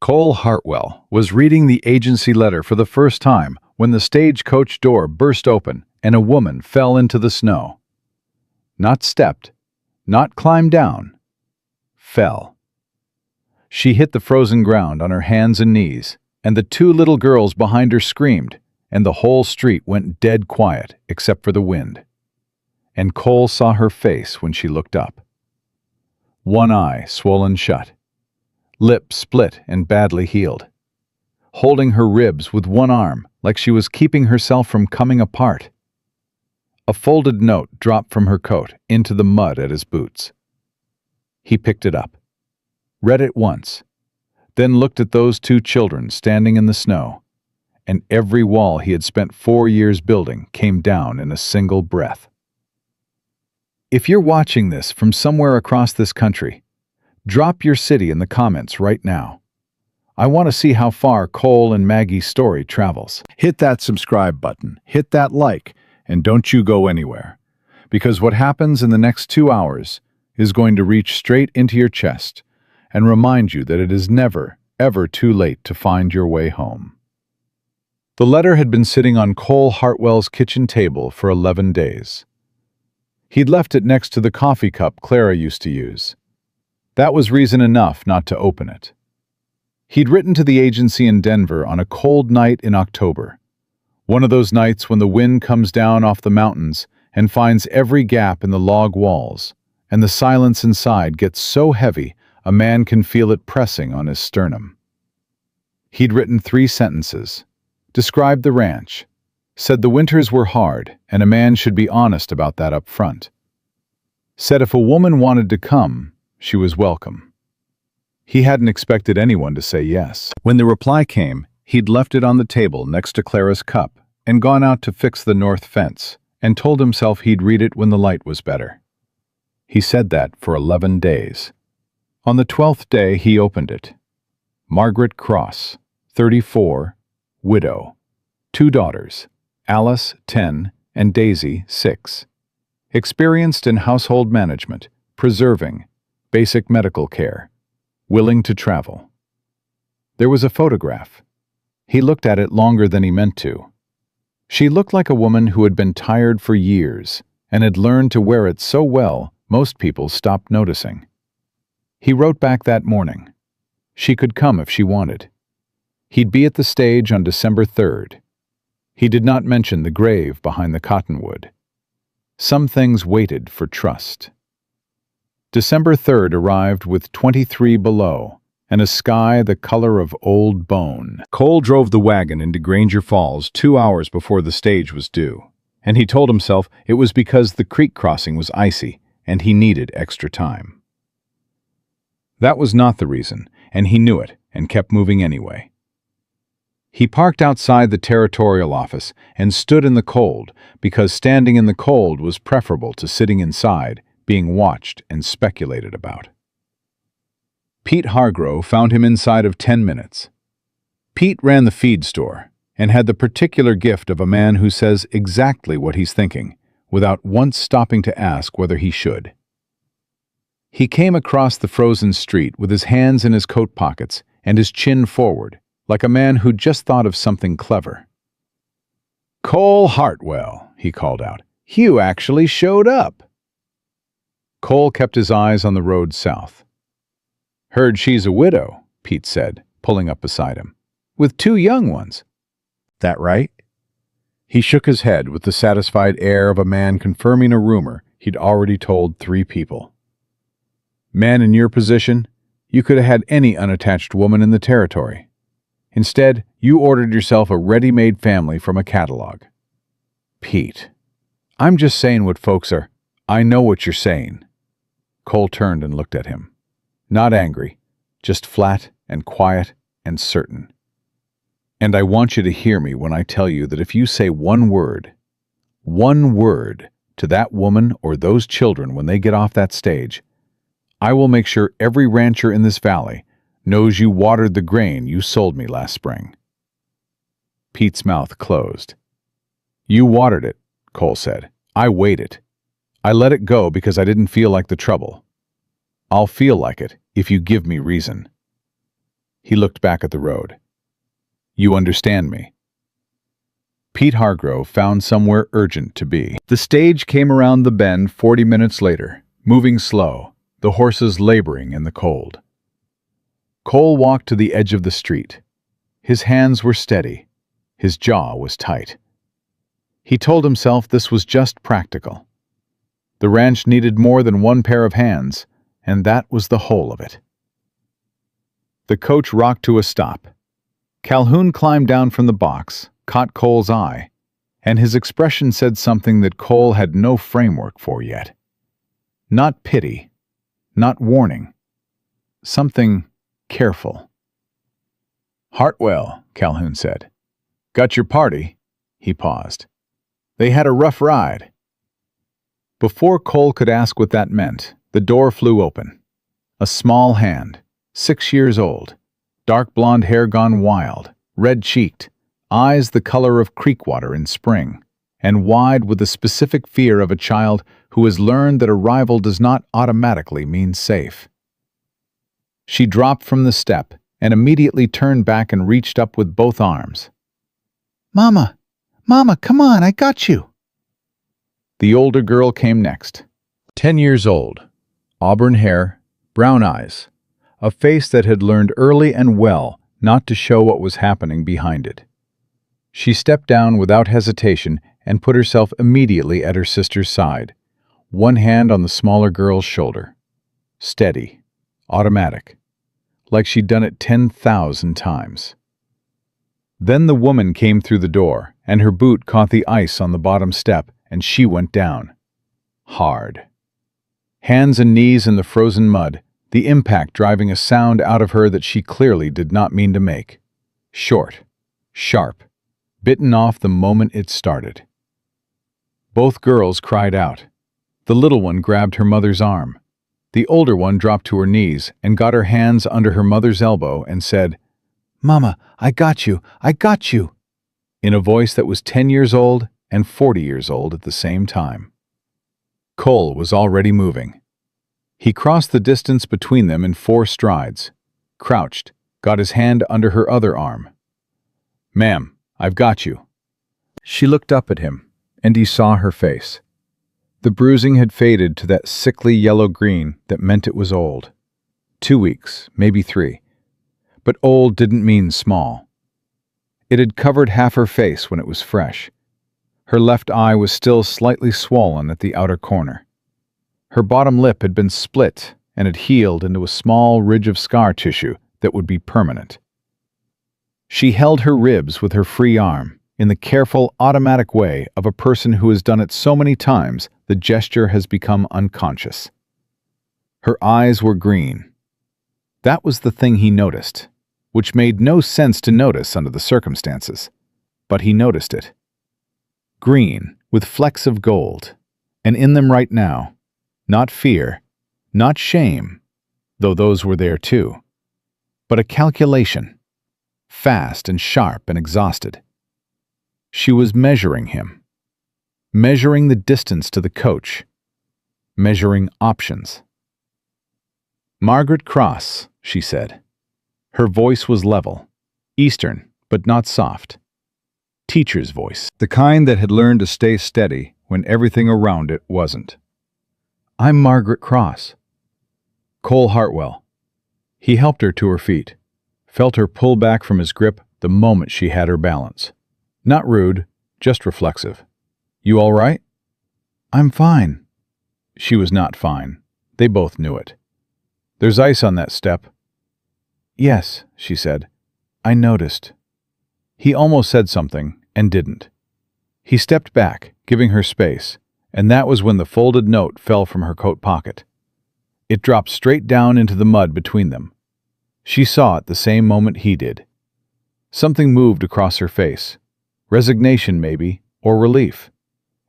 Cole Hartwell was reading the agency letter for the first time when the stagecoach door burst open and a woman fell into the snow. Not stepped, not climbed down, fell. She hit the frozen ground on her hands and knees, and the two little girls behind her screamed, and the whole street went dead quiet except for the wind. And Cole saw her face when she looked up. One eye swollen shut, lip split and badly healed, holding her ribs with one arm like she was keeping herself from coming apart. A folded note dropped from her coat into the mud at his boots. He picked it up, read it once, then looked at those two children standing in the snow, and every wall he had spent 4 years building came down in a single breath. If you're watching this from somewhere across this country, drop your city in the comments right now. I want to see how far Cole and Maggie's story travels. Hit that subscribe button, hit that like, and don't you go anywhere. Because what happens in the next 2 hours is going to reach straight into your chest and remind you that it is never, ever too late to find your way home. The letter had been sitting on Cole Hartwell's kitchen table for 11 days. He'd left it next to the coffee cup Clara used to use. That was reason enough not to open it. He'd written to the agency in Denver on a cold night in October, one of those nights when the wind comes down off the mountains and finds every gap in the log walls, and the silence inside gets so heavy a man can feel it pressing on his sternum. He'd written 3 sentences, described the ranch, said the winters were hard and a man should be honest about that up front. Said if a woman wanted to come, she was welcome. He hadn't expected anyone to say yes. When the reply came, he'd left it on the table next to Clara's cup and gone out to fix the north fence and told himself he'd read it when the light was better. He said that for 11 days. On the 12th day, he opened it. Margaret Cross, 34, widow, 2 daughters, Alice, 10, and Daisy, 6. Experienced in household management, preserving, basic medical care, willing to travel. There was a photograph. He looked at it longer than he meant to. She looked like a woman who had been tired for years and had learned to wear it so well most people stopped noticing. He wrote back that morning. She could come if she wanted. He'd be at the stage on December 3rd. He did not mention the grave behind the cottonwood. Some things waited for trust. December 3rd arrived with 23 below and a sky the color of old bone. Cole drove the wagon into Granger Falls 2 hours before the stage was due, and he told himself it was because the creek crossing was icy and he needed extra time. That was not the reason, and he knew it and kept moving anyway. He parked outside the territorial office and stood in the cold because standing in the cold was preferable to sitting inside, being watched and speculated about. Pete Hargrove found him inside of 10 minutes. Pete ran the feed store and had the particular gift of a man who says exactly what he's thinking without once stopping to ask whether he should. He came across the frozen street with his hands in his coat pockets and his chin forward, like a man who'd just thought of something clever. "Cole Hartwell," he called out. "You actually showed up." Cole kept his eyes on the road south. "Heard she's a widow," Pete said, pulling up beside him, "with 2 young ones. That right?" He shook his head with the satisfied air of a man confirming a rumor he'd already told 3 people. "Man in your position, you could have had any unattached woman in the territory. Instead, you ordered yourself a ready-made family from a catalog." "Pete, I'm just saying what folks are. I know what you're saying." Cole turned and looked at him. Not angry, just flat and quiet and certain. "And I want you to hear me when I tell you that if you say one word to that woman or those children when they get off that stage, I will make sure every rancher in this valley knows you watered the grain you sold me last spring." Pete's mouth closed. "You watered it," Cole said. "I weighed it. I let it go because I didn't feel like the trouble. I'll feel like it if you give me reason." He looked back at the road. "You understand me?" Pete Hargrove found somewhere urgent to be. The stage came around the bend 40 minutes later, moving slow, the horses laboring in the cold. Cole walked to the edge of the street. His hands were steady. His jaw was tight. He told himself this was just practical. The ranch needed more than one pair of hands, and that was the whole of it. The coach rocked to a stop. Calhoun climbed down from the box, caught Cole's eye, and his expression said something that Cole had no framework for yet. Not pity, not warning. Something careful. "Hartwell," Calhoun said. "Got your party?" He paused. "They had a rough ride." Before Cole could ask what that meant, the door flew open. A small hand, 6 years old, dark blonde hair gone wild, red-cheeked, eyes the color of creek water in spring, and wide with the specific fear of a child who has learned that arrival does not automatically mean safe. She dropped from the step and immediately turned back and reached up with both arms. "Mama! Mama, come on, I got you!" The older girl came next. 10 years old, auburn hair, brown eyes, a face that had learned early and well not to show what was happening behind it. She stepped down without hesitation and put herself immediately at her sister's side, one hand on the smaller girl's shoulder. Steady, automatic, like she'd done it 10,000 times. Then the woman came through the door, and her boot caught the ice on the bottom step, and she went down. Hard. Hands and knees in the frozen mud, the impact driving a sound out of her that she clearly did not mean to make. Short, sharp, bitten off the moment it started. Both girls cried out. The little one grabbed her mother's arm. The older one dropped to her knees and got her hands under her mother's elbow and said, "Mama, I got you, I got you," in a voice that was 10 years old and 40 years old at the same time. Cole was already moving. He crossed the distance between them in 4 strides, crouched, got his hand under her other arm. "Ma'am, I've got you." She looked up at him, and he saw her face. The bruising had faded to that sickly yellow-green that meant it was old. 2 weeks, maybe 3. But old didn't mean small. It had covered half her face when it was fresh. Her left eye was still slightly swollen at the outer corner. Her bottom lip had been split and had healed into a small ridge of scar tissue that would be permanent. She held her ribs with her free arm, in the careful, automatic way of a person who has done it so many times the gesture has become unconscious. Her eyes were green. That was the thing he noticed, which made no sense to notice under the circumstances, but he noticed it. Green, with flecks of gold, and in them right now, not fear, not shame, though those were there too, but a calculation, fast and sharp and exhausted. She was measuring him, measuring the distance to the coach, measuring options. "Margaret Cross," she said. Her voice was level, Eastern, but not soft. Teacher's voice, the kind that had learned to stay steady when everything around it wasn't. "I'm Margaret Cross." Cole Hartwell. He helped her to her feet, felt her pull back from his grip the moment she had her balance. Not rude, just reflexive. "You all right?" "I'm fine." She was not fine. They both knew it. "There's ice on that step." "Yes," she said. "I noticed." He almost said something and didn't. He stepped back, giving her space, and that was when the folded note fell from her coat pocket. It dropped straight down into the mud between them. She saw it the same moment he did. Something moved across her face. Resignation, maybe, or relief.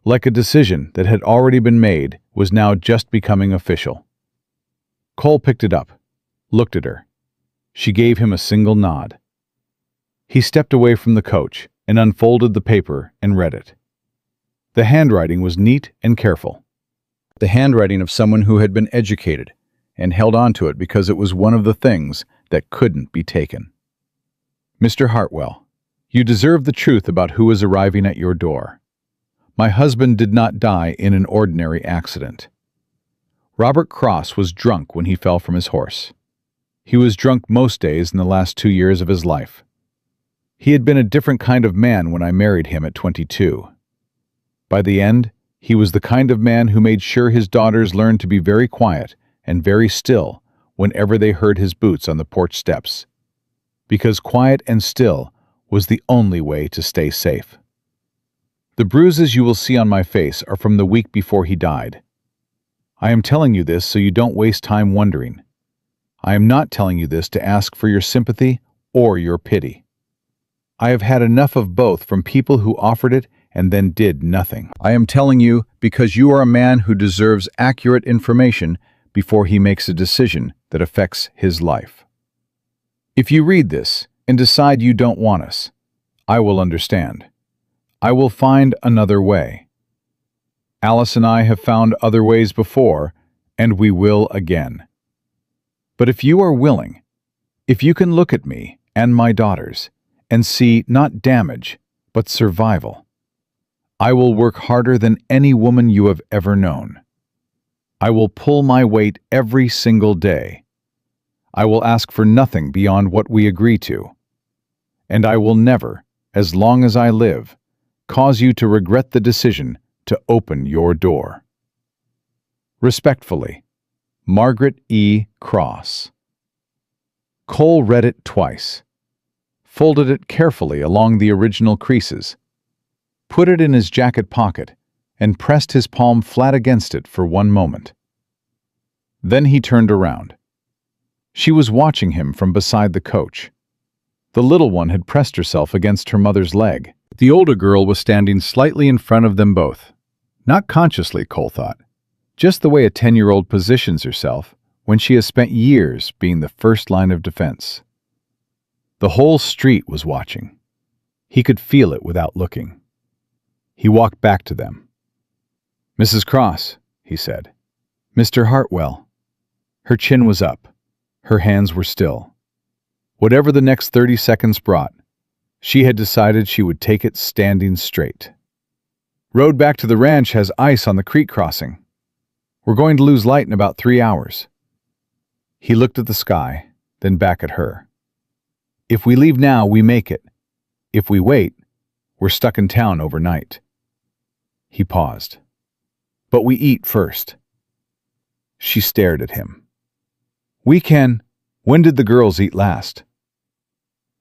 Like a decision that had already been made was now just becoming official. Cole picked it up, looked at her. She gave him a single nod. He stepped away from the coach and unfolded the paper and read it. The handwriting was neat and careful. The handwriting of someone who had been educated and held on to it because it was one of the things that couldn't be taken. Mr. Hartwell, you deserve the truth about who is arriving at your door. My husband did not die in an ordinary accident. Robert Cross was drunk when he fell from his horse. He was drunk most days in the last 2 years of his life. He had been a different kind of man when I married him at 22. By the end, he was the kind of man who made sure his daughters learned to be very quiet and very still whenever they heard his boots on the porch steps, because quiet and still was the only way to stay safe. The bruises you will see on my face are from the week before he died. I am telling you this so you don't waste time wondering. I am not telling you this to ask for your sympathy or your pity. I have had enough of both from people who offered it and then did nothing. I am telling you because you are a man who deserves accurate information before he makes a decision that affects his life. If you read this and decide you don't want us, I will understand. I will find another way. Alice and I have found other ways before, and we will again. But if you are willing, if you can look at me and my daughters and see not damage, but survival, I will work harder than any woman you have ever known. I will pull my weight every single day. I will ask for nothing beyond what we agree to. And I will never, as long as I live, cause you to regret the decision to open your door. Respectfully, Margaret E. Cross. Cole read it twice, folded it carefully along the original creases, put it in his jacket pocket, and pressed his palm flat against it for one moment. Then he turned around. She was watching him from beside the coach. The little one had pressed herself against her mother's leg. The older girl was standing slightly in front of them both. Not consciously, Cole thought. Just the way a 10-year-old positions herself when she has spent years being the first line of defense. The whole street was watching. He could feel it without looking. He walked back to them. "Mrs. Cross," he said. "Mr. Hartwell." Her chin was up. Her hands were still. Whatever the next 30 seconds brought, she had decided she would take it standing straight. "Road back to the ranch has ice on the creek crossing. We're going to lose light in about 3 hours." He looked at the sky, then back at her. "If we leave now, we make it. If we wait, we're stuck in town overnight." He paused. "But we eat first." She stared at him. "We can. When did the girls eat last?"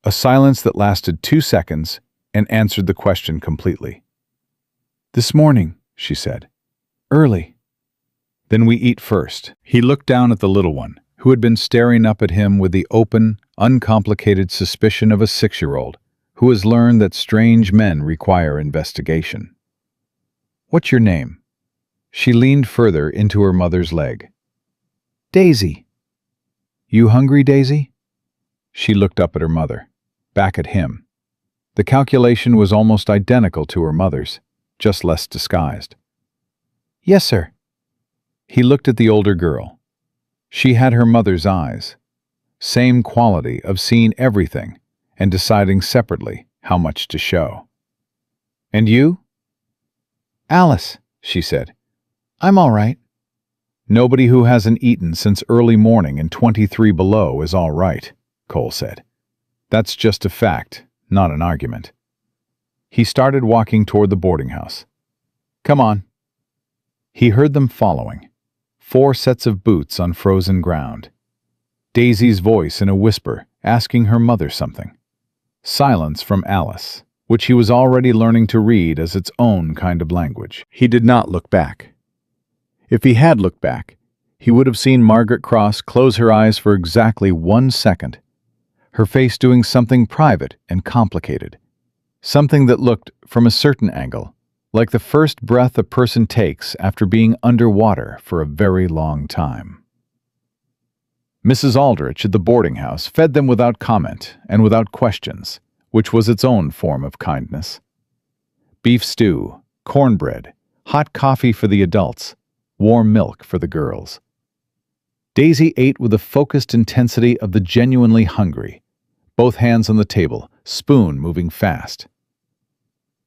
A silence that lasted 2 seconds and answered the question completely. "This morning," she said. "Early." "Then we eat first." He looked down at the little one, who had been staring up at him with the open, uncomplicated suspicion of a 6-year-old who has learned that strange men require investigation. "What's your name?" She leaned further into her mother's leg. "Daisy." "You hungry, Daisy?" She looked up at her mother, back at him. The calculation was almost identical to her mother's, just less disguised. "Yes, sir." He looked at the older girl. She had her mother's eyes, same quality of seeing everything and deciding separately how much to show. "And you?" "Alice," she said. "I'm all right." "Nobody who hasn't eaten since early morning and 23 below is all right," Cole said. "That's just a fact, not an argument." He started walking toward the boarding house. "Come on." He heard them following. 4 sets of boots on frozen ground. Daisy's voice in a whisper, asking her mother something. Silence from Alice, which he was already learning to read as its own kind of language. He did not look back. If he had looked back, he would have seen Margaret Cross close her eyes for exactly 1 second, her face doing something private and complicated, something that looked, from a certain angle, like the first breath a person takes after being underwater for a very long time. Mrs. Aldrich at the boarding house fed them without comment and without questions, which was its own form of kindness. Beef stew, cornbread, hot coffee for the adults, warm milk for the girls. Daisy ate with the focused intensity of the genuinely hungry, both hands on the table, spoon moving fast.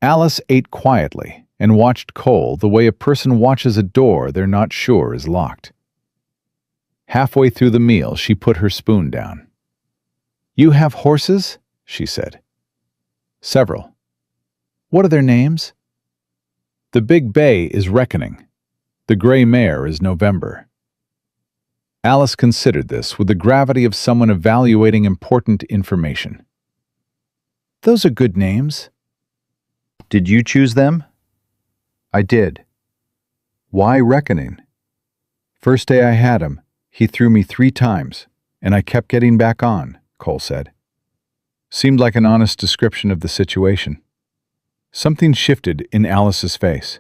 Alice ate quietly and watched Cole the way a person watches a door they're not sure is locked. Halfway through the meal, she put her spoon down. "You have horses?" she said. "Several." "What are their names?" "The Big Bay is Reckoning. The Gray Mare is November." Alice considered this with the gravity of someone evaluating important information. "Those are good names." "Did you choose them?" "I did." "Why Reckoning?" "First day I had him, he threw me 3 times, and I kept getting back on," Cole said. Seemed like an honest description of the situation. Something shifted in Alice's face.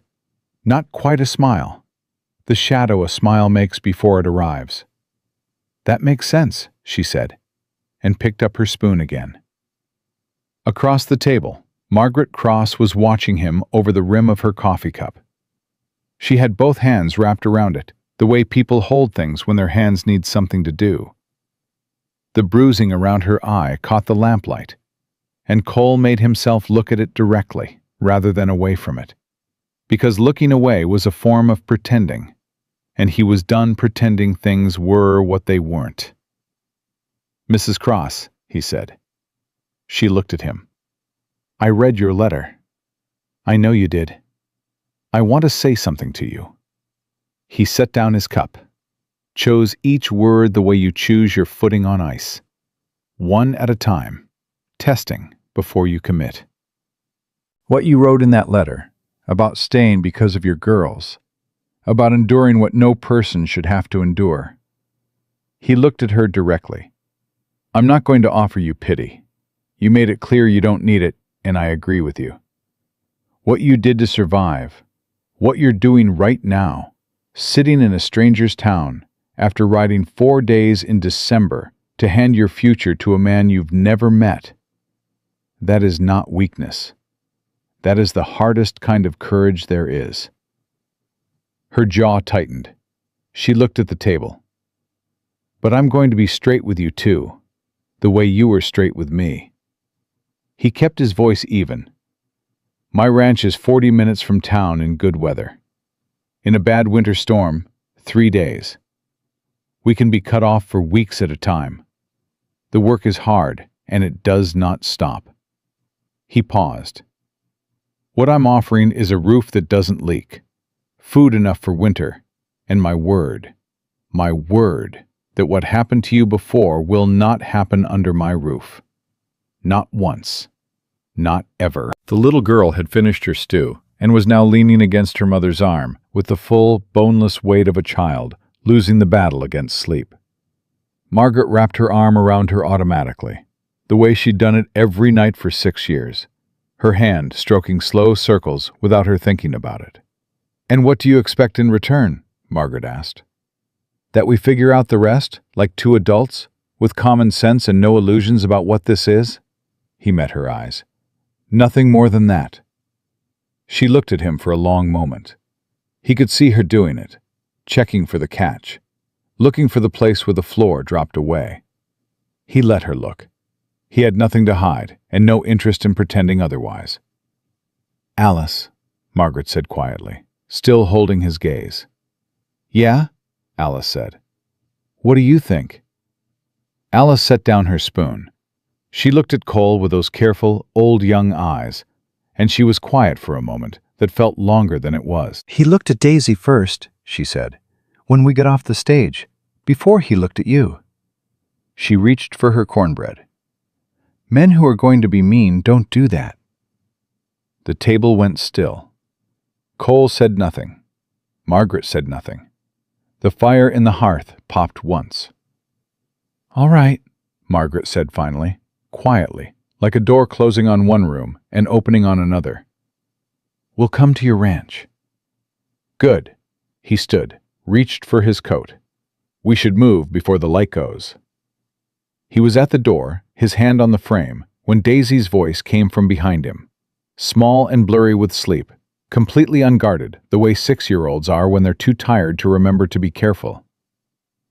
Not quite a smile. The shadow a smile makes before it arrives. "That makes sense," she said, and picked up her spoon again. Across the table, Margaret Cross was watching him over the rim of her coffee cup. She had both hands wrapped around it, the way people hold things when their hands need something to do. The bruising around her eye caught the lamplight, and Cole made himself look at it directly, rather than away from it, because looking away was a form of pretending, and he was done pretending things were what they weren't. "Mrs. Cross," he said. She looked at him. "I read your letter." "I know you did. I want to say something to you." He set down his cup, chose each word the way you choose your footing on ice, one at a time, testing before you commit. "What you wrote in that letter, about staying because of your girls, about enduring what no person should have to endure." He looked at her directly. "I'm not going to offer you pity. You made it clear you don't need it, and I agree with you. What you did to survive, what you're doing right now, sitting in a stranger's town after riding 4 days in December to hand your future to a man you've never met, that is not weakness. That is the hardest kind of courage there is." Her jaw tightened. She looked at the table. "But I'm going to be straight with you too, the way you were straight with me." He kept his voice even. "My ranch is 40 minutes from town in good weather. In a bad winter storm, 3 days. We can be cut off for weeks at a time. The work is hard, and it does not stop." He paused. "What I'm offering is a roof that doesn't leak, food enough for winter, and my word, that what happened to you before will not happen under my roof. Not once. Not ever." The little girl had finished her stew and was now leaning against her mother's arm with the full, boneless weight of a child losing the battle against sleep. Margaret wrapped her arm around her automatically, the way she'd done it every night for 6 years, her hand stroking slow circles without her thinking about it. "And what do you expect in return?" Margaret asked. "That we figure out the rest, like 2 adults, with common sense and no illusions about what this is?" He met her eyes. "Nothing more than that." She looked at him for a long moment. He could see her doing it, checking for the catch, looking for the place where the floor dropped away. He let her look. He had nothing to hide and no interest in pretending otherwise. "Alice," Margaret said quietly, still holding his gaze. "Yeah?" Alice said. "What do you think?" Alice set down her spoon. She looked at Cole with those careful, old young eyes, and she was quiet for a moment that felt longer than it was. "He looked at Daisy first," she said, "when we got off the stage, before he looked at you." She reached for her cornbread. "Men who are going to be mean don't do that." The table went still. Cole said nothing. Margaret said nothing. The fire in the hearth popped once. "All right," Margaret said finally, quietly, like a door closing on one room and opening on another. "We'll come to your ranch." "Good." He stood, reached for his coat. "We should move before the light goes." He was at the door, his hand on the frame, when Daisy's voice came from behind him, small and blurry with sleep, completely unguarded, the way 6-year-olds are when they're too tired to remember to be careful.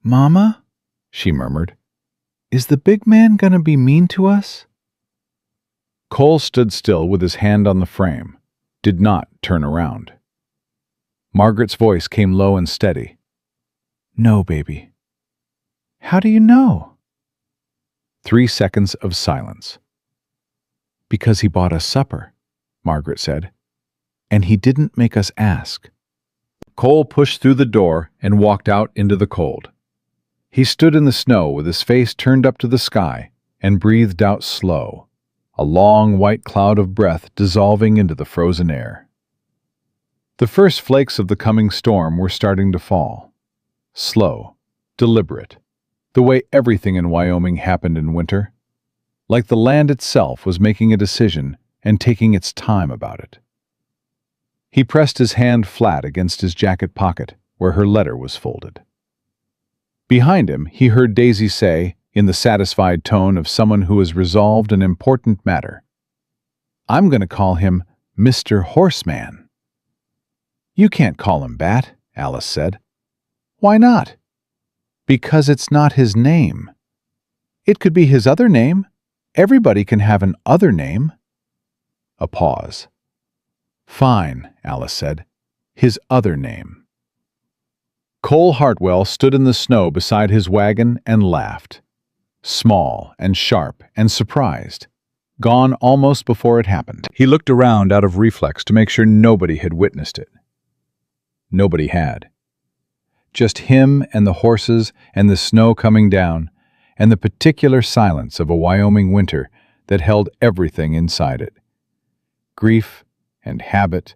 Mama, she murmured, is the big man gonna be mean to us? Cole stood still with his hand on the frame, did not turn around. Margaret's voice came low and steady. No, baby. How do you know? 3 seconds of silence. Because he bought us supper, Margaret said, and he didn't make us ask. Cole pushed through the door and walked out into the cold. He stood in the snow with his face turned up to the sky and breathed out slow, a long white cloud of breath dissolving into the frozen air. The first flakes of the coming storm were starting to fall. Slow, deliberate, the way everything in Wyoming happened in winter. Like the land itself was making a decision and taking its time about it. He pressed his hand flat against his jacket pocket where her letter was folded. Behind him, he heard Daisy say, in the satisfied tone of someone who has resolved an important matter, I'm going to call him Mr. Horseman. You can't call him Bat, Alice said. Why not? Because it's not his name. It could be his other name. Everybody can have an other name. A pause. Fine, Alice said. His other name. Cole Hartwell stood in the snow beside his wagon and laughed. Small and sharp and surprised. Gone almost before it happened. He looked around out of reflex to make sure nobody had witnessed it. Nobody had. Just him and the horses and the snow coming down and the particular silence of a Wyoming winter that held everything inside it. Grief and habit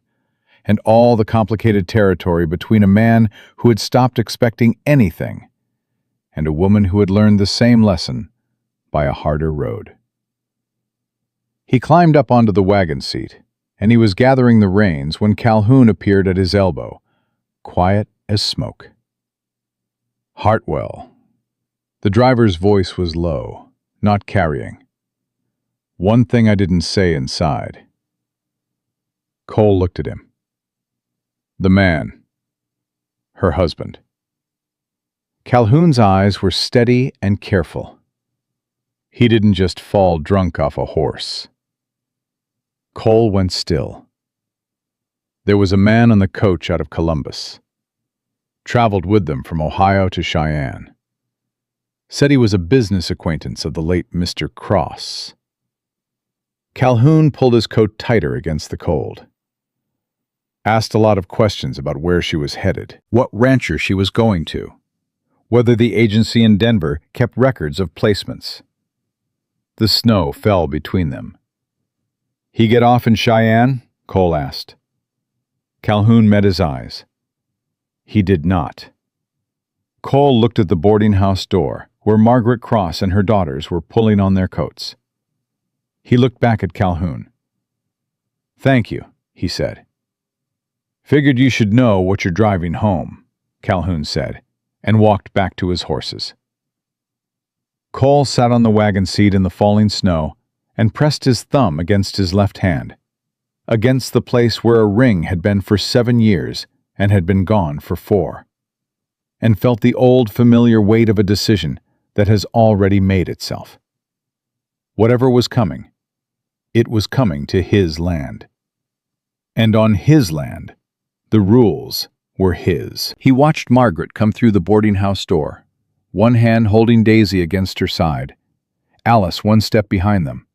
and all the complicated territory between a man who had stopped expecting anything and a woman who had learned the same lesson by a harder road. He climbed up onto the wagon seat, and he was gathering the reins when Calhoun appeared at his elbow, quiet as smoke. Hartwell. The driver's voice was low, not carrying. One thing I didn't say inside. Cole looked at him. The man. Her husband. Calhoun's eyes were steady and careful. He didn't just fall drunk off a horse. Cole went still. There was a man on the coach out of Columbus. Traveled with them from Ohio to Cheyenne. Said he was a business acquaintance of the late Mr. Cross. Calhoun pulled his coat tighter against the cold. Asked a lot of questions about where she was headed, what rancher she was going to, whether the agency in Denver kept records of placements. The snow fell between them. He get off in Cheyenne? Cole asked. Calhoun met his eyes. He did not. Cole looked at the boarding house door, where Margaret Cross and her daughters were pulling on their coats. He looked back at Calhoun. Thank you, he said. Figured you should know what you're driving home, Calhoun said, and walked back to his horses. Cole sat on the wagon seat in the falling snow and pressed his thumb against his left hand, against the place where a ring had been for 7 years and had been gone for 4, and felt the old familiar weight of a decision that has already made itself. Whatever was coming, it was coming to his land. And on his land, the rules were his. He watched Margaret come through the boarding house door, one hand holding Daisy against her side, Alice one step behind them,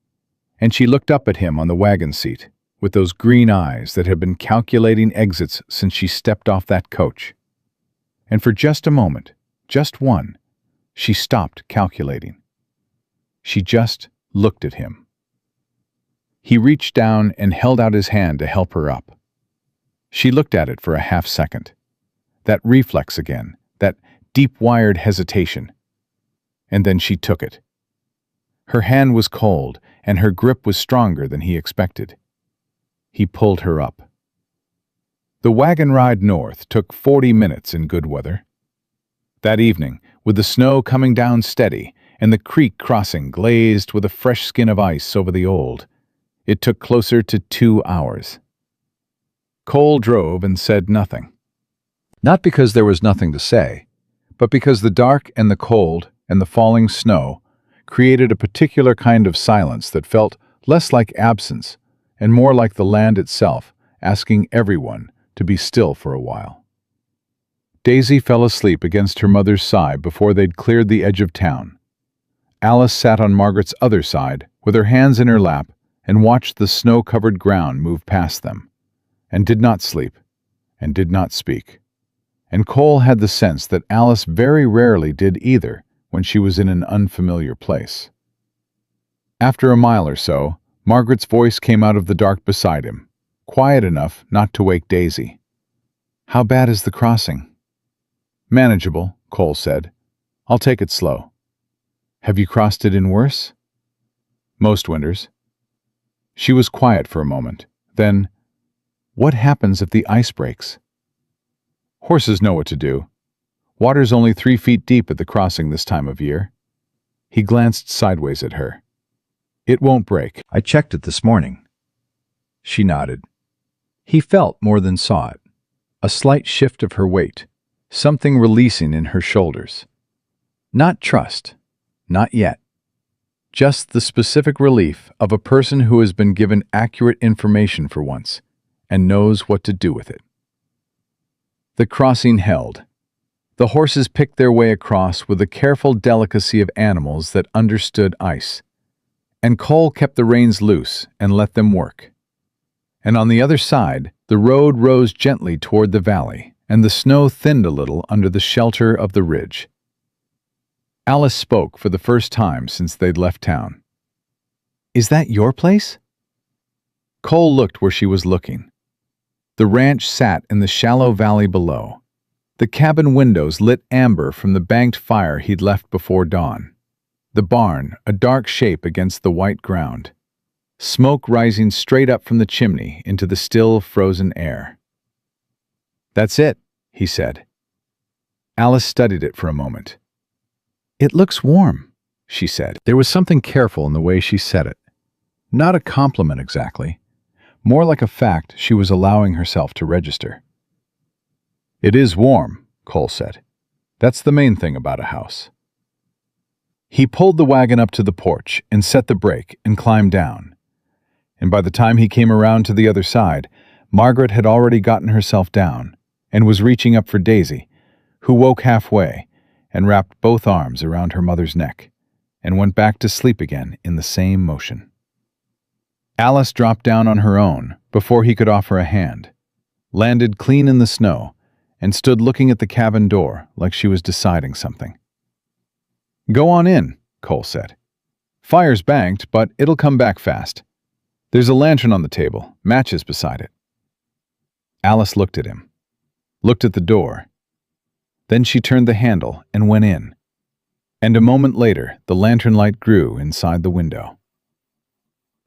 and she looked up at him on the wagon seat with those green eyes that had been calculating exits since she stepped off that coach. And for just a moment, just one, she stopped calculating. She just looked at him. He reached down and held out his hand to help her up. She looked at it for a half second. That reflex again, that deep-wired hesitation. And then she took it. Her hand was cold, and her grip was stronger than he expected. He pulled her up. The wagon ride north took 40 minutes in good weather. That evening, with the snow coming down steady and the creek crossing glazed with a fresh skin of ice over the old, it took closer to 2 hours. Cole drove and said nothing. Not because there was nothing to say, but because the dark and the cold and the falling snow created a particular kind of silence that felt less like absence and more like the land itself asking everyone to be still for a while. Daisy fell asleep against her mother's side before they'd cleared the edge of town. Alice sat on Margaret's other side with her hands in her lap and watched the snow-covered ground move past them, and did not sleep, and did not speak. And Cole had the sense that Alice very rarely did either when she was in an unfamiliar place. After a mile or so, Margaret's voice came out of the dark beside him, quiet enough not to wake Daisy. "How bad is the crossing?" "Manageable," Cole said. "I'll take it slow." "Have you crossed it in worse?" "Most winters." She was quiet for a moment. Then, "What happens if the ice breaks?" "Horses know what to do. Water's only 3 feet deep at the crossing this time of year." He glanced sideways at her. "It won't break." "I checked it this morning." She nodded. He felt more than saw it. A slight shift of her weight, something releasing in her shoulders. Not trust, not yet. Just the specific relief of a person who has been given accurate information for once and knows what to do with it. The crossing held. The horses picked their way across with the careful delicacy of animals that understood ice. And Cole kept the reins loose and let them work. And on the other side, the road rose gently toward the valley, and the snow thinned a little under the shelter of the ridge. Alice spoke for the first time since they'd left town. "Is that your place?" Cole looked where she was looking. The ranch sat in the shallow valley below. The cabin windows lit amber from the banked fire he'd left before dawn. The barn, a dark shape against the white ground. Smoke rising straight up from the chimney into the still, frozen air. "That's it," he said. Alice studied it for a moment. "It looks warm," she said. There was something careful in the way she said it. Not a compliment exactly. More like a fact she was allowing herself to register. "It is warm," Cole said. "That's the main thing about a house." He pulled the wagon up to the porch and set the brake and climbed down. And by the time he came around to the other side, Margaret had already gotten herself down and was reaching up for Daisy, who woke halfway and wrapped both arms around her mother's neck and went back to sleep again in the same motion. Alice dropped down on her own before he could offer a hand, landed clean in the snow, and stood looking at the cabin door like she was deciding something. "Go on in," Cole said. "Fire's banked, but it'll come back fast. There's a lantern on the table, matches beside it." Alice looked at him, looked at the door. Then she turned the handle and went in. And a moment later, the lantern light grew inside the window.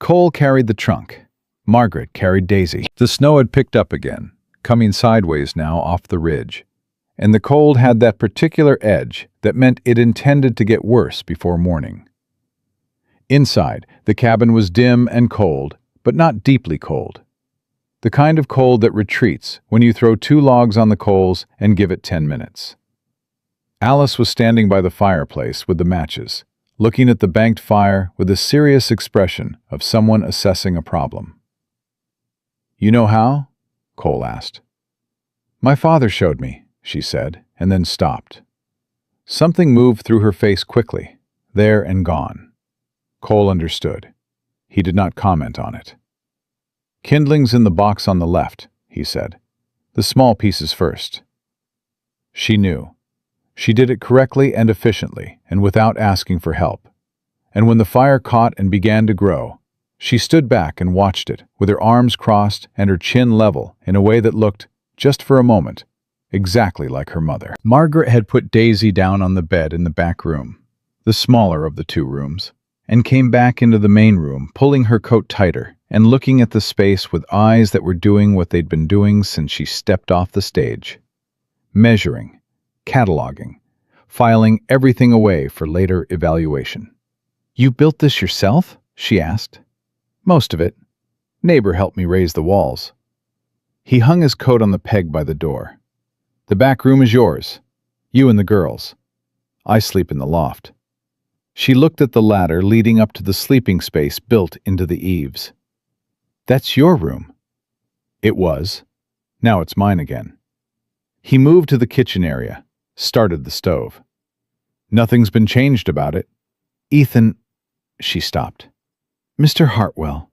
Cole carried the trunk. Margaret carried Daisy. The snow had picked up again, coming sideways now off the ridge. And the cold had that particular edge that meant it intended to get worse before morning. Inside, the cabin was dim and cold, but not deeply cold. The kind of cold that retreats when you throw 2 logs on the coals and give it 10 minutes. Alice was standing by the fireplace with the matches, looking at the banked fire with a serious expression of someone assessing a problem. "You know how?" Cole asked. "My father showed me," she said, and then stopped. Something moved through her face quickly, there and gone. Cole understood. He did not comment on it. "Kindling's in the box on the left," he said. "The small pieces first." She knew. She did it correctly and efficiently, and without asking for help. And when the fire caught and began to grow, she stood back and watched it, with her arms crossed and her chin level in a way that looked, just for a moment, exactly like her mother. Margaret had put Daisy down on the bed in the back room, the smaller of the 2 rooms, and came back into the main room, pulling her coat tighter and looking at the space with eyes that were doing what they'd been doing since she stepped off the stage. Measuring, cataloging, filing everything away for later evaluation. "You built this yourself?" she asked. "Most of it. Neighbor helped me raise the walls." He hung his coat on the peg by the door. "The back room is yours. You and the girls. I sleep in the loft." She looked at the ladder leading up to the sleeping space built into the eaves. "That's your room." It was. Now it's mine again. He moved to the kitchen area, started the stove. "Nothing's been changed about it." "Ethan," she stopped. "Mr. Hartwell."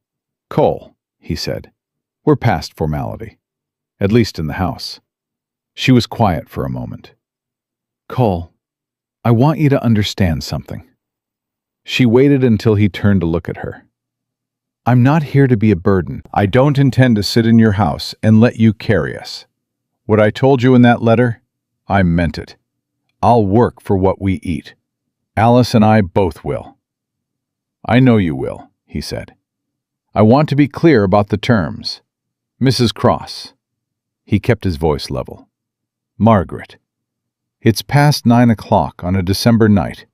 "Cole," he said. "We're past formality. At least in the house." She was quiet for a moment. "Cole, I want you to understand something." She waited until he turned to look at her. "I'm not here to be a burden. I don't intend to sit in your house and let you carry us. What I told you in that letter, I meant it. I'll work for what we eat. Alice and I both will." "I know you will," he said. "I want to be clear about the terms. Mrs. Cross." He kept his voice level. "Margaret, it's past 9 o'clock on a December night,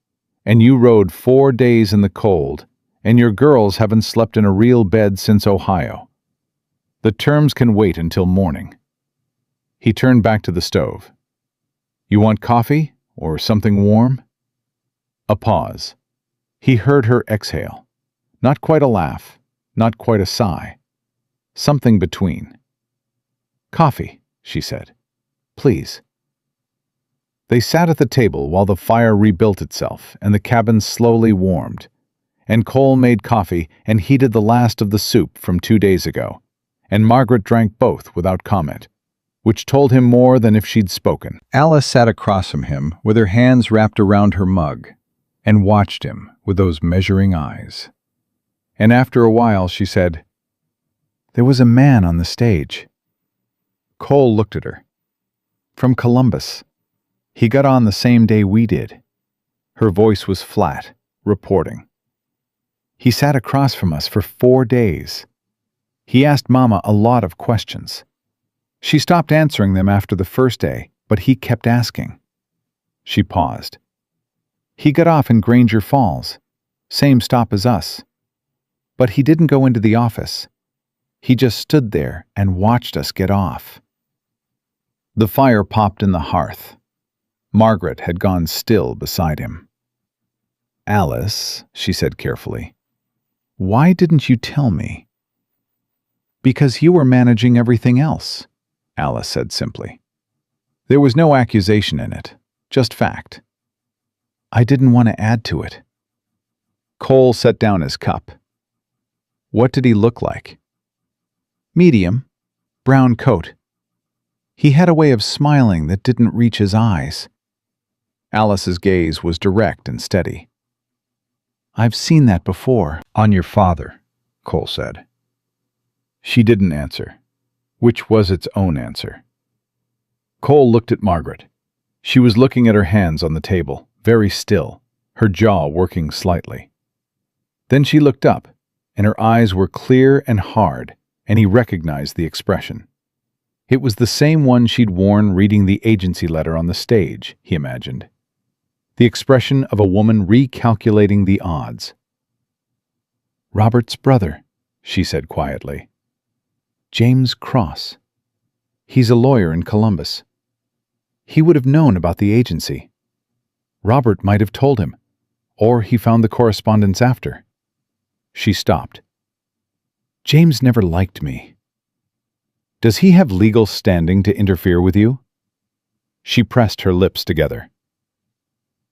and you rode 4 days in the cold, and your girls haven't slept in a real bed since Ohio. The terms can wait until morning." He turned back to the stove. "You want coffee or something warm?" A pause. He heard her exhale. Not quite a laugh, not quite a sigh. Something between. "Coffee," she said. "Please." They sat at the table while the fire rebuilt itself and the cabin slowly warmed, and Cole made coffee and heated the last of the soup from 2 days ago, and Margaret drank both without comment, which told him more than if she'd spoken. Alice sat across from him with her hands wrapped around her mug and watched him with those measuring eyes. And after a while she said, "There was a man on the stage." Cole looked at her. "From Columbus. He got on the same day we did." Her voice was flat, reporting. "He sat across from us for 4 days. He asked Mama a lot of questions. She stopped answering them after the first day, but he kept asking." She paused. "He got off in Granger Falls, same stop as us. But he didn't go into the office. He just stood there and watched us get off." The fire popped in the hearth. Margaret had gone still beside him. "Alice," she said carefully, "why didn't you tell me?" "Because you were managing everything else," Alice said simply. There was no accusation in it, just fact. "I didn't want to add to it." Cole set down his cup. "What did he look like?" "Medium, brown coat. He had a way of smiling that didn't reach his eyes." Alice's gaze was direct and steady. "I've seen that before." "On your father," Cole said. She didn't answer, which was its own answer. Cole looked at Margaret. She was looking at her hands on the table, very still, her jaw working slightly. Then she looked up, and her eyes were clear and hard, and he recognized the expression. It was the same one she'd worn reading the agency letter on the stage, he imagined. The expression of a woman recalculating the odds. "Robert's brother," she said quietly. "James Cross. He's a lawyer in Columbus. He would have known about the agency. Robert might have told him, or he found the correspondence after." She stopped. "James never liked me." "Does he have legal standing to interfere with you?" She pressed her lips together.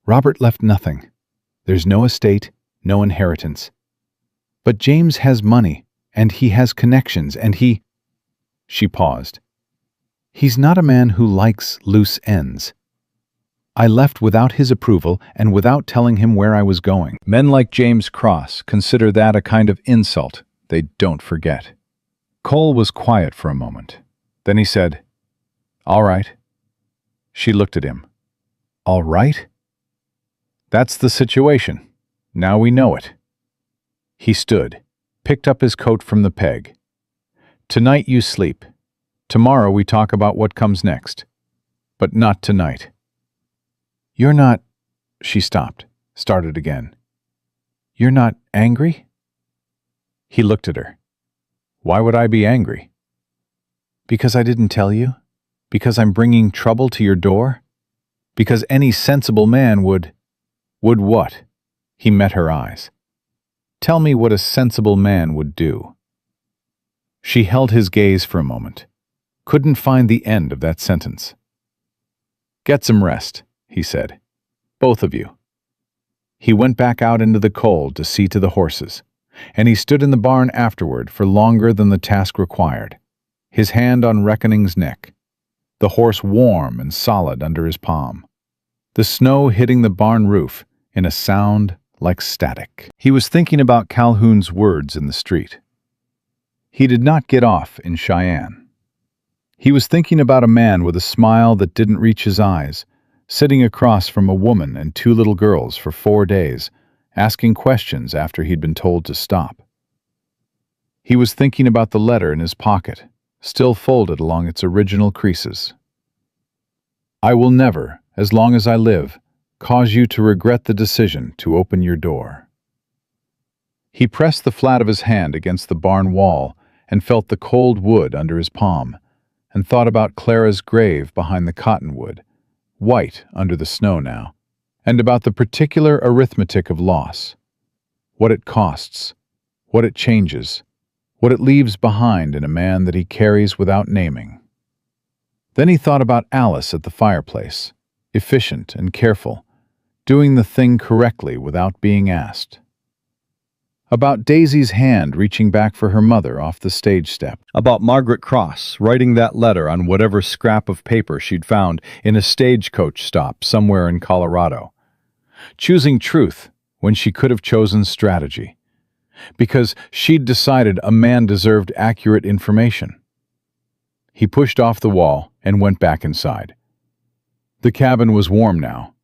"Robert left nothing. There's no estate, no inheritance. But James has money, and he has connections, and he—" She paused. "He's not a man who likes loose ends. I left without his approval and without telling him where I was going." Men like James Cross consider that a kind of insult they don't forget. Cole was quiet for a moment. Then he said, "All right." She looked at him. "All right?" "That's the situation. Now we know it." He stood, picked up his coat from the peg. "Tonight you sleep. Tomorrow we talk about what comes next. But not tonight." "You're not—" She stopped, started again. "You're not angry?" He looked at her. "Why would I be angry?" "Because I didn't tell you? Because I'm bringing trouble to your door?" Because any sensible man would... Would what? He met her eyes. Tell me what a sensible man would do. She held his gaze for a moment. Couldn't find the end of that sentence. Get some rest, he said. Both of you. He went back out into the cold to see to the horses, and he stood in the barn afterward for longer than the task required, his hand on Reckoning's neck, the horse warm and solid under his palm, the snow hitting the barn roof in a sound like static. He was thinking about Calhoun's words in the street. He did not get off in Cheyenne. He was thinking about a man with a smile that didn't reach his eyes, sitting across from a woman and 2 little girls for 4 days, asking questions after he'd been told to stop. He was thinking about the letter in his pocket, still folded along its original creases. I will never, as long as I live, cause you to regret the decision to open your door. He pressed the flat of his hand against the barn wall and felt the cold wood under his palm, and thought about Clara's grave behind the cottonwood, white under the snow now, and about the particular arithmetic of loss, what it costs, what it changes, what it leaves behind in a man that he carries without naming. Then he thought about Alice at the fireplace, efficient and careful, doing the thing correctly without being asked. About Daisy's hand reaching back for her mother off the stage step. About Margaret Cross writing that letter on whatever scrap of paper she'd found in a stagecoach stop somewhere in Colorado. Choosing truth when she could have chosen strategy. Because she'd decided a man deserved accurate information. He pushed off the wall and went back inside. The cabin was warm now.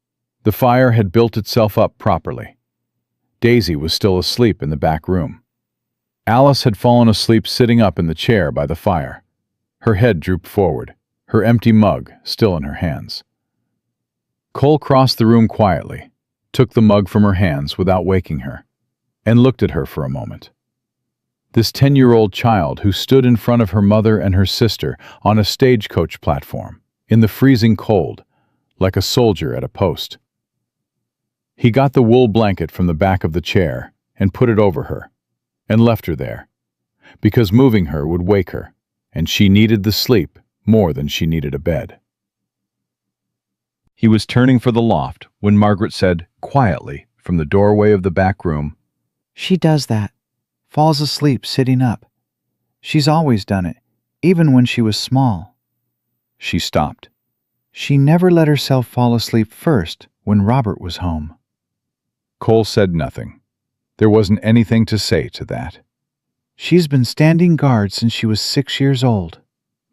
The fire had built itself up properly. Daisy was still asleep in the back room. Alice had fallen asleep sitting up in the chair by the fire. Her head drooped forward, her empty mug still in her hands. Cole crossed the room quietly, took the mug from her hands without waking her, and looked at her for a moment. This 10-year-old child who stood in front of her mother and her sister on a stagecoach platform, in the freezing cold, like a soldier at a post. He got the wool blanket from the back of the chair and put it over her, and left her there, because moving her would wake her, and she needed the sleep more than she needed a bed. He was turning for the loft when Margaret said, quietly, from the doorway of the back room, She does that. Falls asleep sitting up. She's always done it, even when she was small. She stopped. She never let herself fall asleep first when Robert was home. Cole said nothing. There wasn't anything to say to that. She's been standing guard since she was 6 years old,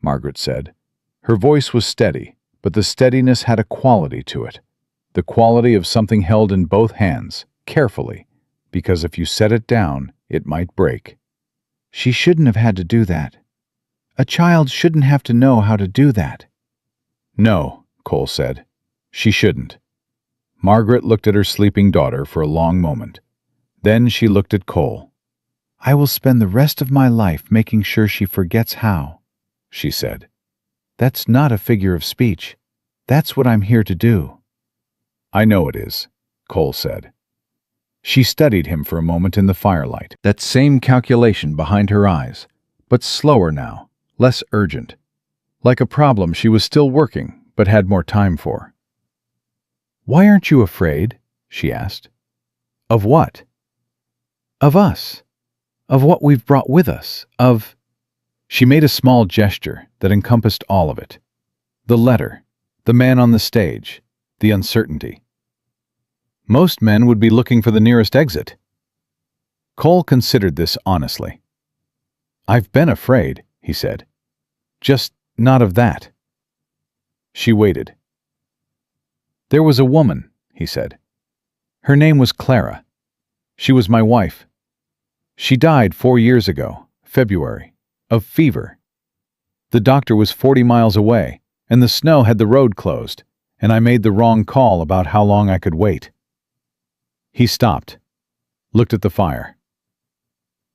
Margaret said. Her voice was steady, but the steadiness had a quality to it. The quality of something held in both hands, carefully, because if you set it down, it might break. She shouldn't have had to do that. A child shouldn't have to know how to do that. No, Cole said. She shouldn't. Margaret looked at her sleeping daughter for a long moment. Then she looked at Cole. I will spend the rest of my life making sure she forgets how, she said. That's not a figure of speech. That's what I'm here to do. I know it is, Cole said. She studied him for a moment in the firelight, that same calculation behind her eyes, but slower now, less urgent, like a problem she was still working but had more time for. Why aren't you afraid? She asked. Of what? Of us. Of what we've brought with us. Of... She made a small gesture that encompassed all of it. The letter, the man on the stage, the uncertainty. Most men would be looking for the nearest exit. Cole considered this honestly. I've been afraid, he said. Just not of that. She waited. There was a woman, he said. Her name was Clara. She was my wife. She died 4 years ago, February, of fever. The doctor was 40 miles away, and the snow had the road closed, and I made the wrong call about how long I could wait. He stopped, looked at the fire.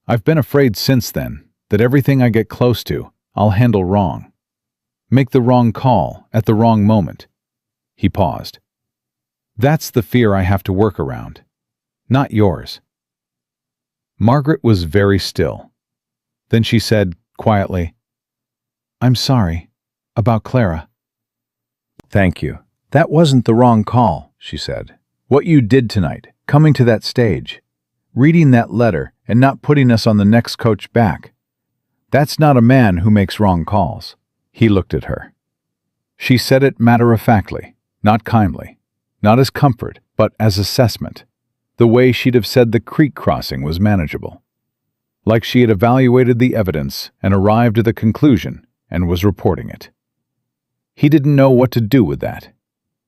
I've been afraid since then that everything I get close to, I'll handle wrong. Make the wrong call at the wrong moment. He paused. That's the fear I have to work around, not yours. Margaret was very still. Then she said quietly, I'm sorry about Clara. Thank you. That wasn't the wrong call, she said. What you did tonight, coming to that stage, reading that letter and not putting us on the next coach back. That's not a man who makes wrong calls. He looked at her. She said it matter-of-factly, not kindly, not as comfort, but as assessment, the way she'd have said the creek crossing was manageable. Like she had evaluated the evidence and arrived at the conclusion and was reporting it. He didn't know what to do with that,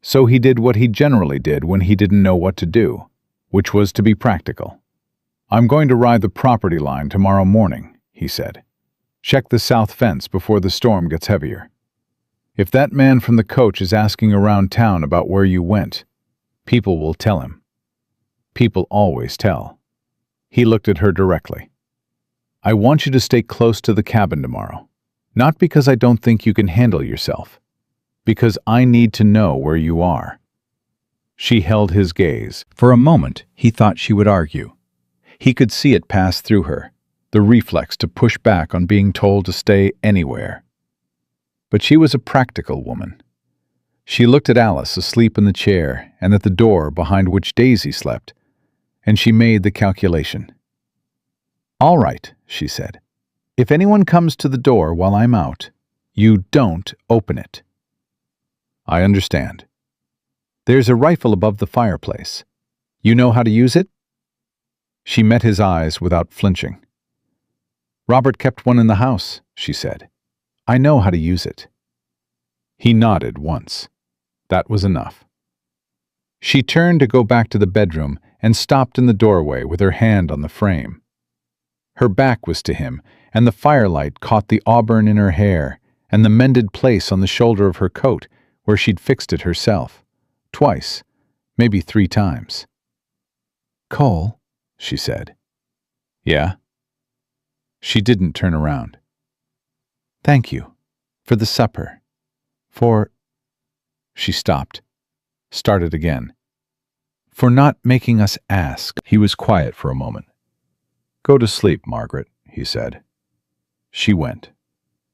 so he did what he generally did when he didn't know what to do, which was to be practical. I'm going to ride the property line tomorrow morning, he said. Check the south fence before the storm gets heavier. If that man from the coach is asking around town about where you went, people will tell him. People always tell. He looked at her directly. I want you to stay close to the cabin tomorrow, not because I don't think you can handle yourself, because I need to know where you are. She held his gaze. For a moment, he thought she would argue. He could see it pass through her, the reflex to push back on being told to stay anywhere. But she was a practical woman. She looked at Alice asleep in the chair and at the door behind which Daisy slept, and she made the calculation. All right, she said. If anyone comes to the door while I'm out, you don't open it. I understand. There's a rifle above the fireplace. You know how to use it? She met his eyes without flinching. Robert kept one in the house, she said. I know how to use it. He nodded once. That was enough. She turned to go back to the bedroom and stopped in the doorway with her hand on the frame. Her back was to him, and the firelight caught the auburn in her hair and the mended place on the shoulder of her coat where she'd fixed it herself, twice, maybe 3 times. Cole, she said. Yeah? She didn't turn around. Thank you. For the supper. For... She stopped. Started again. For not making us ask. He was quiet for a moment. Go to sleep, Margaret, he said. She went.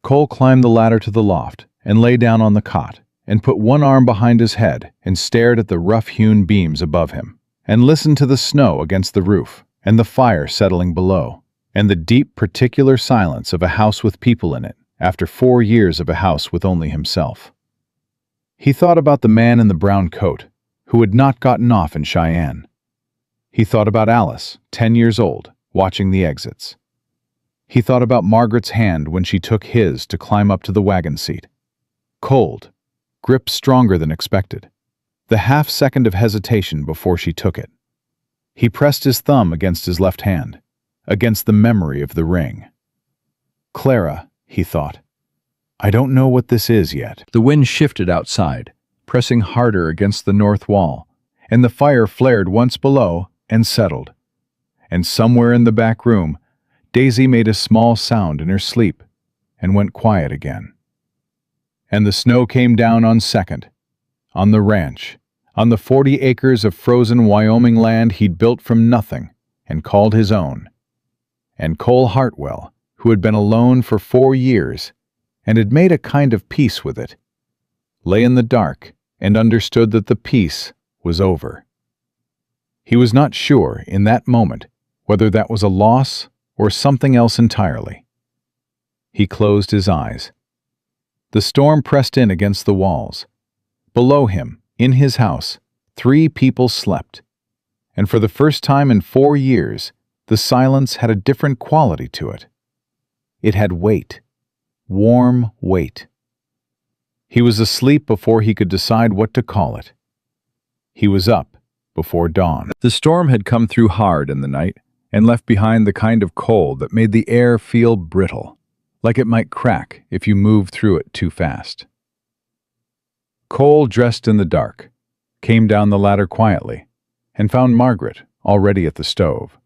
Cole climbed the ladder to the loft and lay down on the cot and put one arm behind his head and stared at the rough-hewn beams above him and listened to the snow against the roof and the fire settling below and the deep particular silence of a house with people in it after 4 years of a house with only himself. He thought about the man in the brown coat who had not gotten off in Cheyenne. He thought about Alice, 10 years old, watching the exits. He thought about Margaret's hand when she took his to climb up to the wagon seat. Cold, grip stronger than expected. The half-second of hesitation before she took it. He pressed his thumb against his left hand, against the memory of the ring. Clara, he thought. I don't know what this is yet. The wind shifted outside, pressing harder against the north wall, and the fire flared once below and settled. And somewhere in the back room, Daisy made a small sound in her sleep and went quiet again. And the snow came down on second, on the ranch, on the 40 acres of frozen Wyoming land he'd built from nothing and called his own. And Cole Hartwell, who had been alone for 4 years and had made a kind of peace with it, lay in the dark and understood that the peace was over. He was not sure in that moment whether that was a loss or something else entirely. He closed his eyes. The storm pressed in against the walls. Below him, in his house, 3 people slept. And for the first time in 4 years, the silence had a different quality to it. It had weight, warm weight. He was asleep before he could decide what to call it. He was up before dawn. The storm had come through hard in the night and left behind the kind of cold that made the air feel brittle, like it might crack if you moved through it too fast. Cole, dressed in the dark, came down the ladder quietly and found Margaret already at the stove.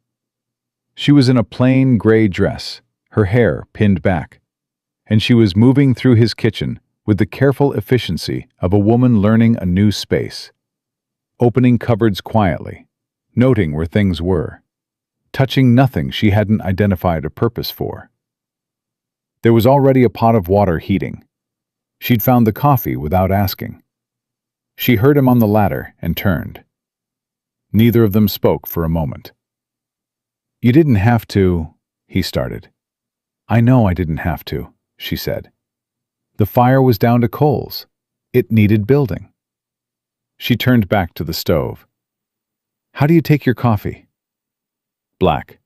She was in a plain gray dress, her hair pinned back, and she was moving through his kitchen with the careful efficiency of a woman learning a new space. Opening cupboards quietly, noting where things were, touching nothing she hadn't identified a purpose for. There was already a pot of water heating. She'd found the coffee without asking. She heard him on the ladder and turned. Neither of them spoke for a moment. "You didn't have to," he started. "I know I didn't have to," she said. "The fire was down to coals. It needed building." She turned back to the stove. "How do you take your coffee?" "Black."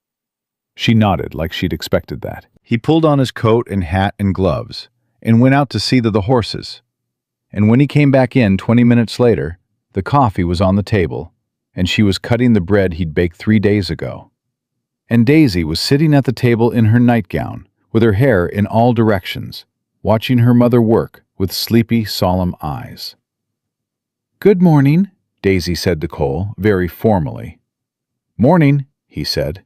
She nodded like she'd expected that. He pulled on his coat and hat and gloves and went out to see to the horses. And when he came back in 20 minutes later, the coffee was on the table, and she was cutting the bread he'd baked 3 days ago. And Daisy was sitting at the table in her nightgown, with her hair in all directions, watching her mother work with sleepy, solemn eyes. "Good morning," Daisy said to Cole, very formally. "Morning," he said.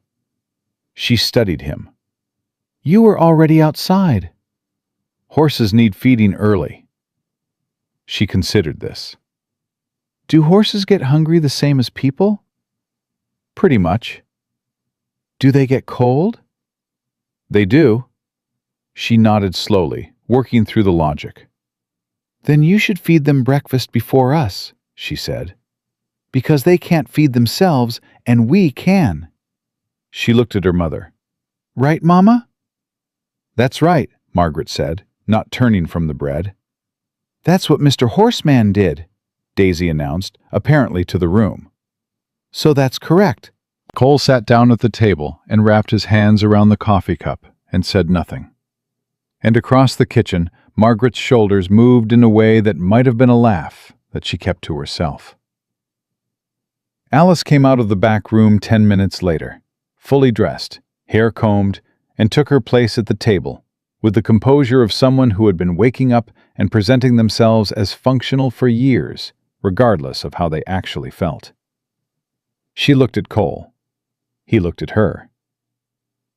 She studied him. "You were already outside." "Horses need feeding early." She considered this. "Do horses get hungry the same as people?" "Pretty much." "Do they get cold?" "They do." She nodded slowly, working through the logic. "Then you should feed them breakfast before us," she said. "Because they can't feed themselves, and we can." She looked at her mother. "Right, Mama?" "That's right," Margaret said, not turning from the bread. "That's what Mr. Horseman did," Daisy announced, apparently to the room. "So that's correct." Cole sat down at the table and wrapped his hands around the coffee cup and said nothing. And across the kitchen, Margaret's shoulders moved in a way that might have been a laugh that she kept to herself. Alice came out of the back room 10 minutes later, fully dressed, hair combed, and took her place at the table, with the composure of someone who had been waking up and presenting themselves as functional for years, regardless of how they actually felt. She looked at Cole. He looked at her.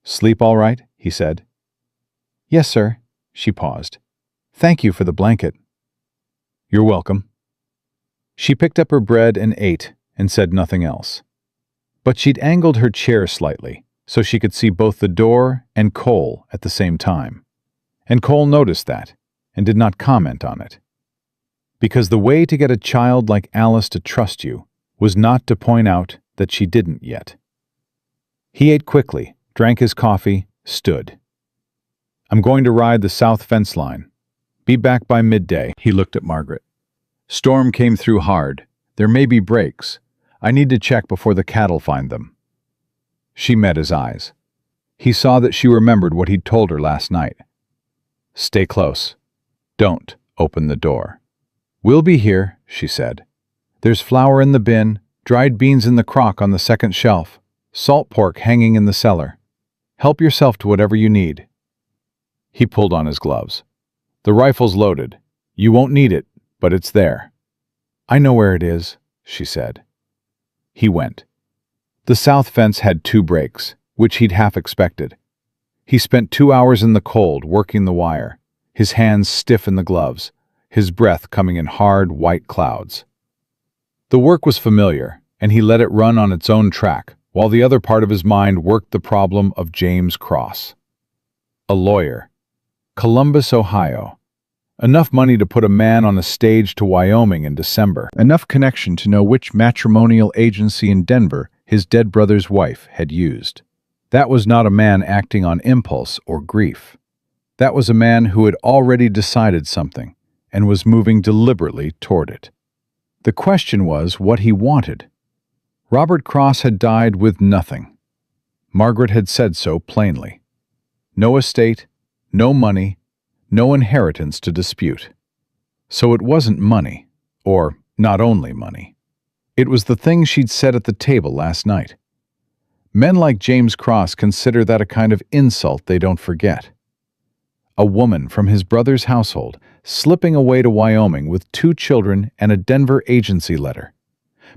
"Sleep all right?" he said. "Yes, sir." She paused. "Thank you for the blanket." "You're welcome." She picked up her bread and ate and said nothing else. But she'd angled her chair slightly so she could see both the door and Cole at the same time. And Cole noticed that and did not comment on it. Because the way to get a child like Alice to trust you was not to point out that she didn't yet. He ate quickly, drank his coffee, stood. "I'm going to ride the south fence line. Be back by midday." He looked at Margaret. "Storm came through hard. There may be breaks. I need to check before the cattle find them." She met his eyes. He saw that she remembered what he'd told her last night. "Stay close. Don't open the door." "We'll be here," she said. "There's flour in the bin, dried beans in the crock on the second shelf, salt pork hanging in the cellar. Help yourself to whatever you need." He pulled on his gloves. "The rifle's loaded. You won't need it, but it's there." "I know where it is," she said. He went. The south fence had 2 breaks, which he'd half expected. He spent 2 hours in the cold working the wire, his hands stiff in the gloves, his breath coming in hard, white clouds. The work was familiar, and he let it run on its own track, while the other part of his mind worked the problem of James Cross. A lawyer. Columbus, Ohio. Enough money to put a man on a stage to Wyoming in December. Enough connection to know which matrimonial agency in Denver his dead brother's wife had used. That was not a man acting on impulse or grief. That was a man who had already decided something and was moving deliberately toward it. The question was what he wanted. Robert Cross had died with nothing. Margaret had said so plainly. No estate, no money, no inheritance to dispute. So it wasn't money, or not only money. It was the thing she'd said at the table last night. Men like James Cross consider that a kind of insult they don't forget. A woman from his brother's household slipping away to Wyoming with 2 children and a Denver agency letter,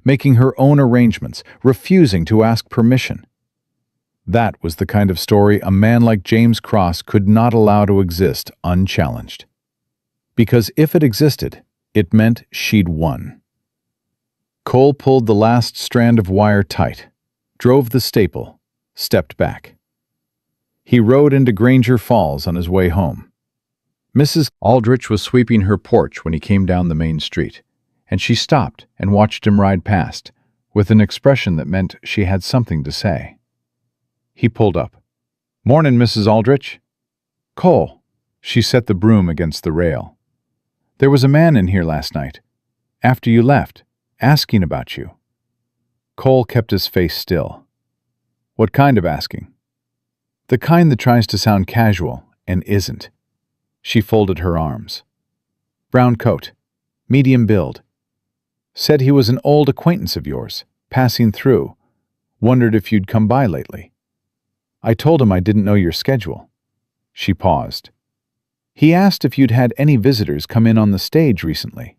making her own arrangements, refusing to ask permission. That was the kind of story a man like James Cross could not allow to exist unchallenged. because if it existed, it meant she'd won. Cole pulled the last strand of wire tight, drove the staple, stepped back. He rode into Granger Falls on his way home. Mrs. Aldrich was sweeping her porch when he came down the main street, and she stopped and watched him ride past, with an expression that meant she had something to say. He pulled up. "Mornin', Mrs. Aldrich." "Cole." She set the broom against the rail. "There was a man in here last night, after you left, asking about you." Cole kept his face still. "What kind of asking?" "The kind that tries to sound casual and isn't." She folded her arms. "Brown coat, medium build. Said he was an old acquaintance of yours, passing through. Wondered if you'd come by lately. I told him I didn't know your schedule." She paused. "He asked if you'd had any visitors come in on the stage recently."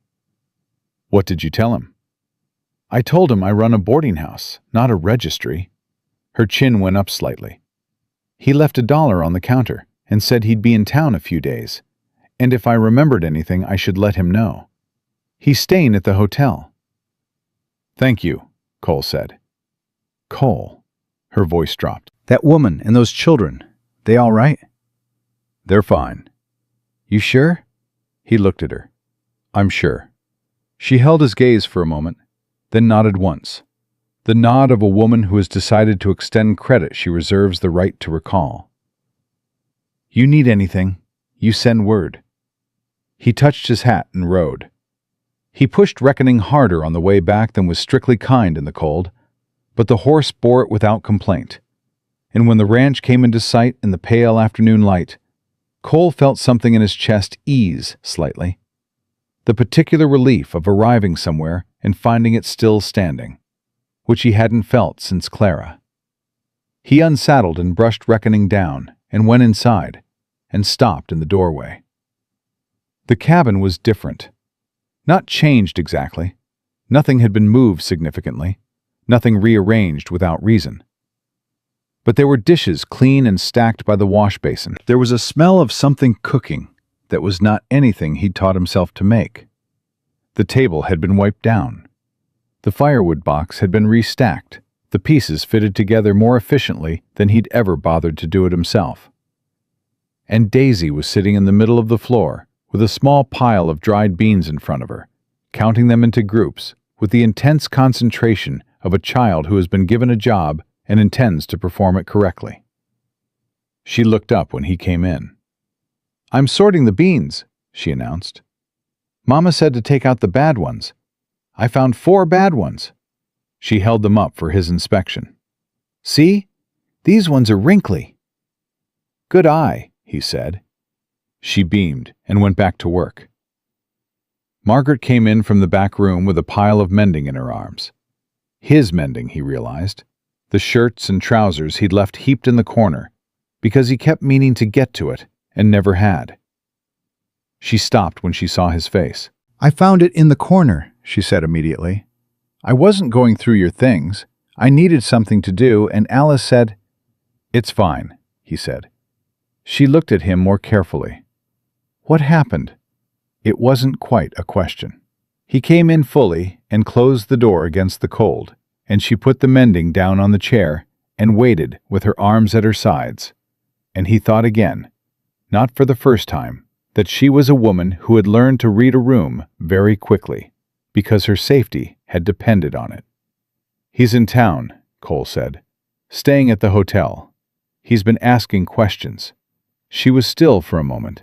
"What did you tell him?" "I told him I run a boarding house, not a registry." Her chin went up slightly. "He left $1 on the counter and said he'd be in town a few days, and if I remembered anything I should let him know. He's staying at the hotel." "Thank you," Cole said. "Cole," her voice dropped. That woman and those children, they all right?" "They're fine." "You sure?" He looked at her. "I'm sure." She held his gaze for a moment, then nodded once. The nod of a woman who has decided to extend credit she reserves the right to recall. "You need anything, you send word." He touched his hat and rode. He pushed reckoning harder on the way back than was strictly kind in the cold, but the horse bore it without complaint. And when the ranch came into sight in the pale afternoon light, Cole felt something in his chest ease slightly. The particular relief of arriving somewhere and finding it still standing, which he hadn't felt since Clara. He unsaddled and brushed reckoning down and went inside and stopped in the doorway. The cabin was different. Not changed exactly. Nothing had been moved significantly, nothing rearranged without reason. But there were dishes clean and stacked by the wash basin. There was a smell of something cooking that was not anything he'd taught himself to make. The table had been wiped down. The firewood box had been restacked, the pieces fitted together more efficiently than he'd ever bothered to do it himself. And Daisy was sitting in the middle of the floor with a small pile of dried beans in front of her, counting them into groups with the intense concentration of a child who has been given a job and intends to perform it correctly. She looked up when he came in. "I'm sorting the beans," she announced. "Mama said to take out the bad ones. I found 4 bad ones." She held them up for his inspection. "See? These ones are wrinkly." "Good eye," he said. She beamed and went back to work. Margaret came in from the back room with a pile of mending in her arms. His mending, he realized. The shirts and trousers he'd left heaped in the corner, because he kept meaning to get to it and never had. She stopped when she saw his face. "I found it in the corner," she said immediately. "I wasn't going through your things. I needed something to do, and Alice said—" "It's fine," he said. She looked at him more carefully. What happened? It wasn't quite a question. He came in fully and closed the door against the cold, and she put the mending down on the chair and waited with her arms at her sides. And he thought again, not for the first time, that she was a woman who had learned to read a room very quickly, because her safety had depended on it. "He's in town," Cole said, "staying at the hotel. He's been asking questions." She was still for a moment.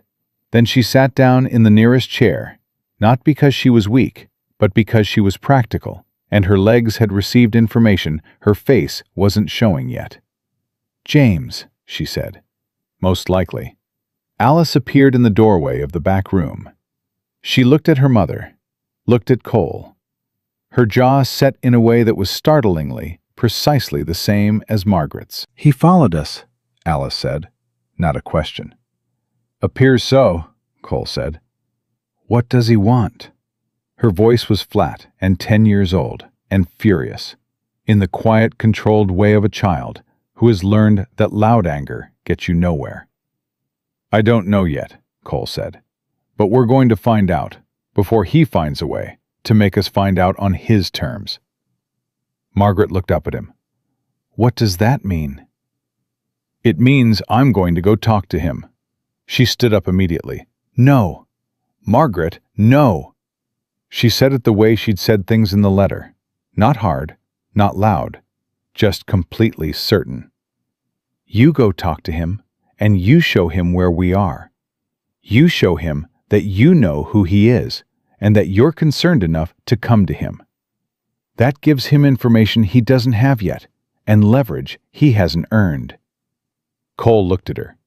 Then she sat down in the nearest chair, not because she was weak, but because she was practical, and her legs had received information her face wasn't showing yet. "James," she said. "Most likely." Alice appeared in the doorway of the back room. She looked at her mother, looked at Cole. Her jaw set in a way that was startlingly precisely the same as Margaret's. "He followed us," Alice said, not a question. "Appears so," Cole said. "What does he want?" Her voice was flat and 10 years old and furious, in the quiet, controlled way of a child who has learned that loud anger gets you nowhere. "I don't know yet," Cole said. But we're going to find out, before he finds a way to make us find out on his terms. Margaret looked up at him. What does that mean? It means I'm going to go talk to him. She stood up immediately. No. Margaret, no. She said it the way she'd said things in the letter. Not hard, not loud, just completely certain. You go talk to him, and you show him where we are. You show him that you know who he is, and that you're concerned enough to come to him. That gives him information he doesn't have yet, and leverage he hasn't earned. Cole looked at her.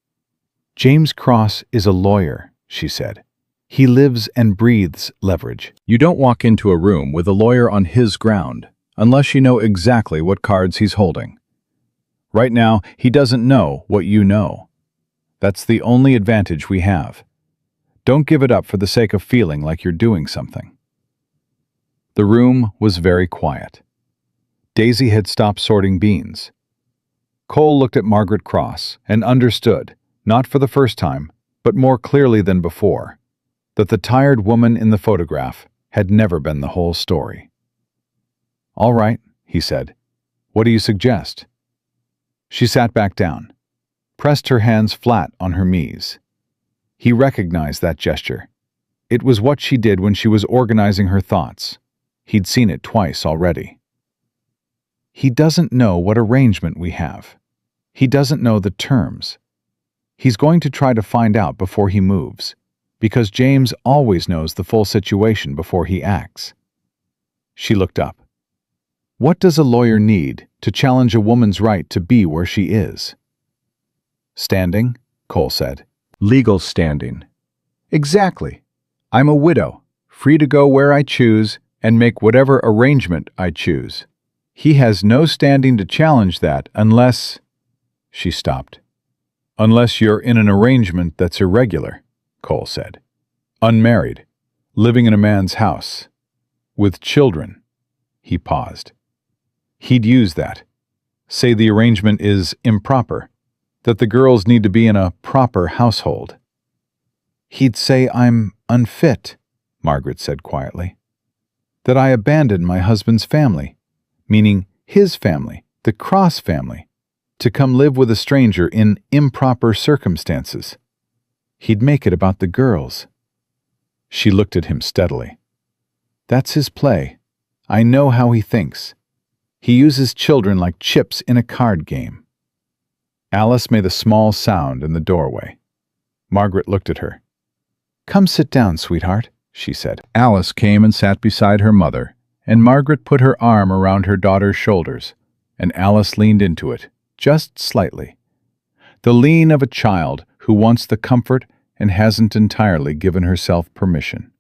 James Cross is a lawyer, she said. He lives and breathes leverage. You don't walk into a room with a lawyer on his ground unless you know exactly what cards he's holding. Right now, he doesn't know what you know. That's the only advantage we have. Don't give it up for the sake of feeling like you're doing something. The room was very quiet. Daisy had stopped sorting beans. Cole looked at Margaret Cross and understood, not for the first time, but more clearly than before, that the tired woman in the photograph had never been the whole story. "All right," he said. "What do you suggest?" She sat back down, pressed her hands flat on her knees. He recognized that gesture. It was what she did when she was organizing her thoughts. He'd seen it twice already. He doesn't know what arrangement we have. He doesn't know the terms. He's going to try to find out before he moves, because James always knows the full situation before he acts. She looked up. What does a lawyer need to challenge a woman's right to be where she is? Standing, Cole said. Legal standing. Exactly. I'm a widow, free to go where I choose and make whatever arrangement I choose. He has no standing to challenge that unless... She stopped. Unless you're in an arrangement that's irregular, Cole said. Unmarried, living in a man's house, with children. He paused. He'd use that. Say the arrangement is improper, that the girls need to be in a proper household. He'd say I'm unfit, Margaret said quietly. That I abandoned my husband's family, meaning his family, the Cross family, to come live with a stranger in improper circumstances. He'd make it about the girls. She looked at him steadily. That's his play. I know how he thinks. He uses children like chips in a card game. Alice made a small sound in the doorway. Margaret looked at her. Come sit down, sweetheart, she said. Alice came and sat beside her mother, and Margaret put her arm around her daughter's shoulders, and Alice leaned into it, just slightly. The lean of a child who wants the comfort and hasn't entirely given herself permission.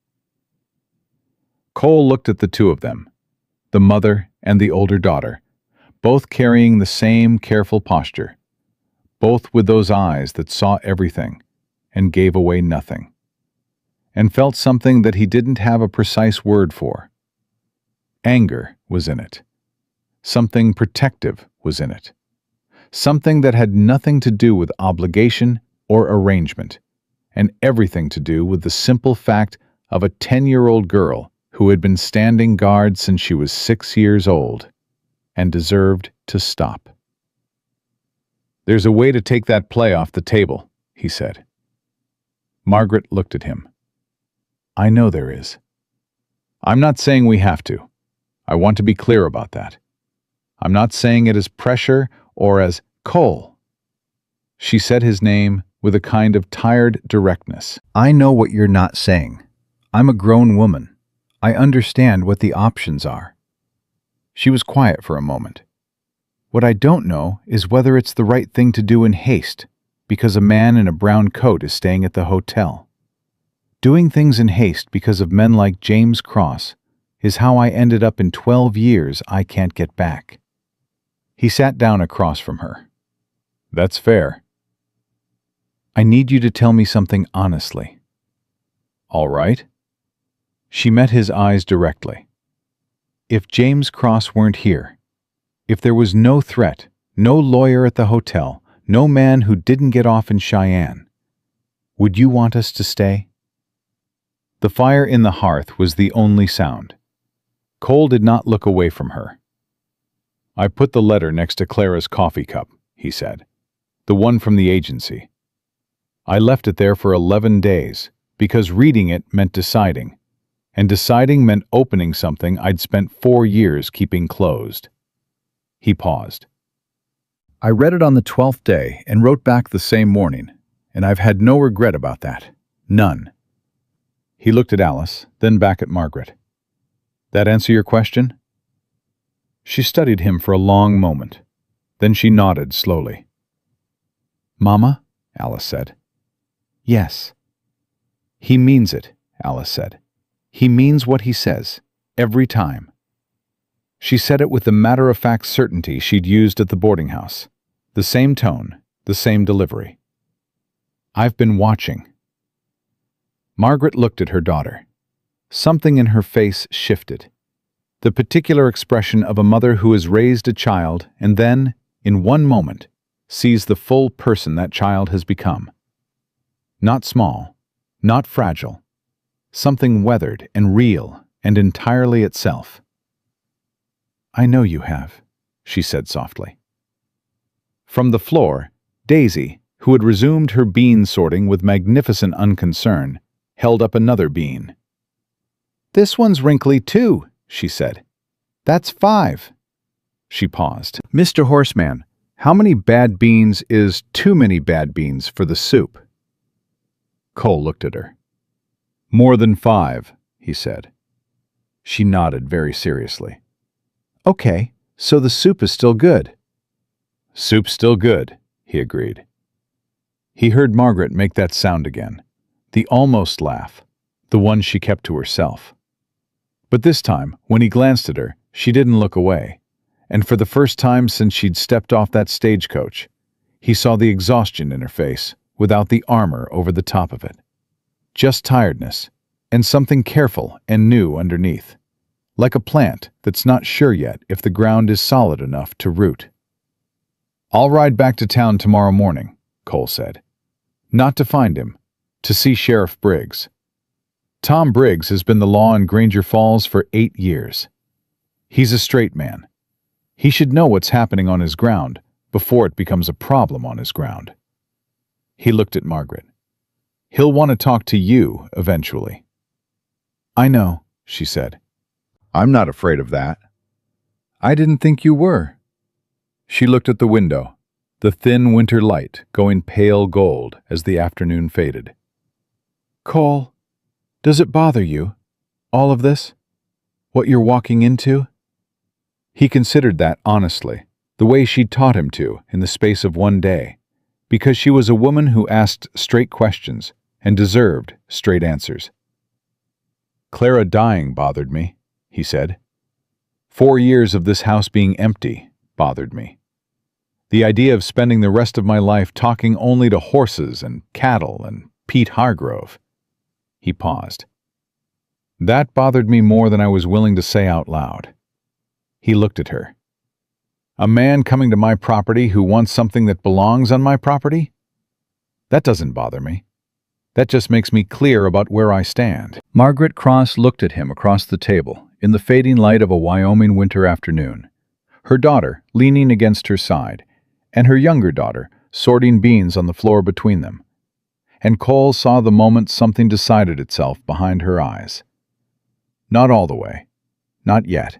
Cole looked at the two of them, the mother and the older daughter, both carrying the same careful posture, both with those eyes that saw everything and gave away nothing, and felt something that he didn't have a precise word for. Anger was in it. Something protective was in it. Something that had nothing to do with obligation or arrangement, and everything to do with the simple fact of a 10-year-old girl who had been standing guard since she was 6 years old and deserved to stop. "There's a way to take that play off the table," he said. Margaret looked at him. "I know there is. I'm not saying we have to. I want to be clear about that. I'm not saying it as pressure or as Cole." She said his name with a kind of tired directness. I know what you're not saying. I'm a grown woman. I understand what the options are. She was quiet for a moment. What I don't know is whether it's the right thing to do in haste, because a man in a brown coat is staying at the hotel. Doing things in haste because of men like James Cross is how I ended up in 12 years I can't get back. He sat down across from her. "That's fair. I need you to tell me something honestly." "All right." She met his eyes directly. "If James Cross weren't here, if there was no threat, no lawyer at the hotel, no man who didn't get off in Cheyenne, would you want us to stay?" The fire in the hearth was the only sound. Cole did not look away from her. "I put the letter next to Clara's coffee cup," he said. "The one from the agency. I left it there for 11 days, because reading it meant deciding, and deciding meant opening something I'd spent 4 years keeping closed." He paused. "I read it on the 12th day and wrote back the same morning, and I've had no regret about that. None." He looked at Alice, then back at Margaret. "That answer your question?" She studied him for a long moment. Then she nodded slowly. "Mama?" Alice said. "Yes." "He means it," Alice said. "He means what he says, every time." She said it with the matter-of-fact certainty she'd used at the boarding house. The same tone, the same delivery. "I've been watching." Margaret looked at her daughter. Something in her face shifted. The particular expression of a mother who has raised a child and then, in one moment, sees the full person that child has become. Not small, not fragile, something weathered and real and entirely itself. "I know you have," she said softly. From the floor, Daisy, who had resumed her bean sorting with magnificent unconcern, held up another bean. "This one's wrinkly too," she said. "That's 5. She paused. "Mr. Horseman, how many bad beans is too many bad beans for the soup?" Cole looked at her. "More than 5, he said. She nodded very seriously. "Okay, so the soup is still good." "Soup's still good," he agreed. He heard Margaret make that sound again, the almost laugh, the one she kept to herself. But this time, when he glanced at her, she didn't look away, and for the first time since she'd stepped off that stagecoach, he saw the exhaustion in her face without the armor over the top of it. Just tiredness, and something careful and new underneath, like a plant that's not sure yet if the ground is solid enough to root. "I'll ride back to town tomorrow morning," Cole said. "Not to find him, to see Sheriff Briggs. Tom Briggs has been the law in Granger Falls for 8 years. He's a straight man. He should know what's happening on his ground before it becomes a problem on his ground." He looked at Margaret. "He'll want to talk to you eventually." "I know," she said. "I'm not afraid of that." "I didn't think you were." She looked at the window, the thin winter light going pale gold as the afternoon faded. "Cole, does it bother you, all of this? What you're walking into?" He considered that honestly, the way she'd taught him to in the space of 1 day, because she was a woman who asked straight questions and deserved straight answers. "Clara dying bothered me," he said. 4 years of this house being empty bothered me. The idea of spending the rest of my life talking only to horses and cattle and Pete Hargrove." He paused. "That bothered me more than I was willing to say out loud." He looked at her. "A man coming to my property who wants something that belongs on my property? That doesn't bother me. That just makes me clear about where I stand." Margaret Cross looked at him across the table in the fading light of a Wyoming winter afternoon, her daughter leaning against her side, and her younger daughter sorting beans on the floor between them. And Cole saw the moment something decided itself behind her eyes. Not all the way, not yet,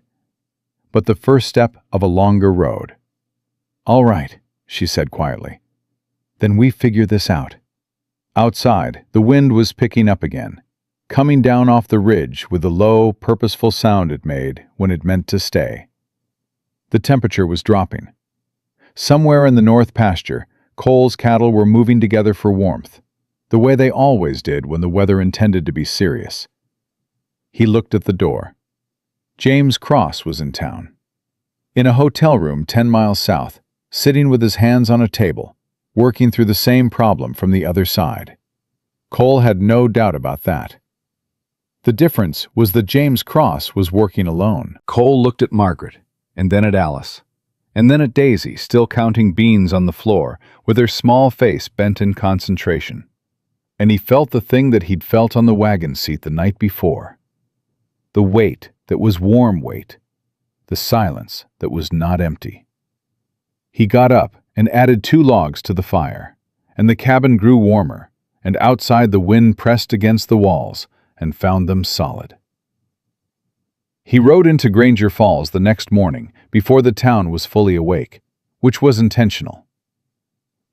but the first step of a longer road. "All right," she said quietly. "Then we figure this out." Outside, the wind was picking up again, coming down off the ridge with the low, purposeful sound it made when it meant to stay. The temperature was dropping. Somewhere in the north pasture, Cole's cattle were moving together for warmth, the way they always did when the weather intended to be serious. He looked at the door. James Cross was in town. In a hotel room 10 miles south, sitting with his hands on a table, working through the same problem from the other side. Cole had no doubt about that. The difference was that James Cross was working alone. Cole looked at Margaret, and then at Alice, and then at Daisy, still counting beans on the floor, with her small face bent in concentration. and he felt the thing that he'd felt on the wagon seat the night before. The weight that was warm weight. The silence that was not empty. He got up and added 2 logs to the fire, and the cabin grew warmer, and outside the wind pressed against the walls and found them solid. He rode into Granger Falls the next morning before the town was fully awake, which was intentional.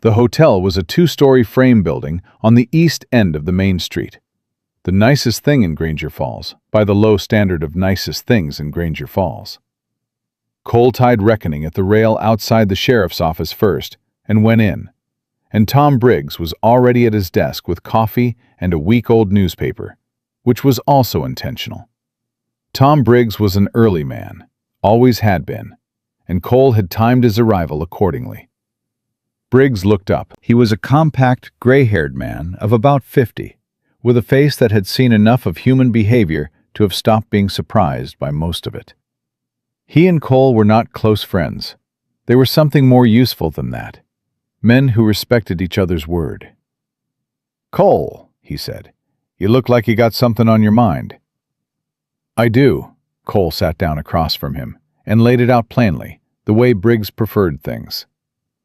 The hotel was a 2-story frame building on the east end of the main street. The nicest thing in Granger Falls, by the low standard of nicest things in Granger Falls. Cole tied reckoning at the rail outside the sheriff's office first and went in, and Tom Briggs was already at his desk with coffee and a week-old newspaper, which was also intentional. Tom Briggs was an early man, always had been, and Cole had timed his arrival accordingly. Briggs looked up. He was a compact, gray-haired man of about 50, with a face that had seen enough of human behavior to have stopped being surprised by most of it. He and Cole were not close friends. They were something more useful than that. Men who respected each other's word. "Cole," he said, "you look like you got something on your mind." "I do." Cole sat down across from him and laid it out plainly, the way Briggs preferred things.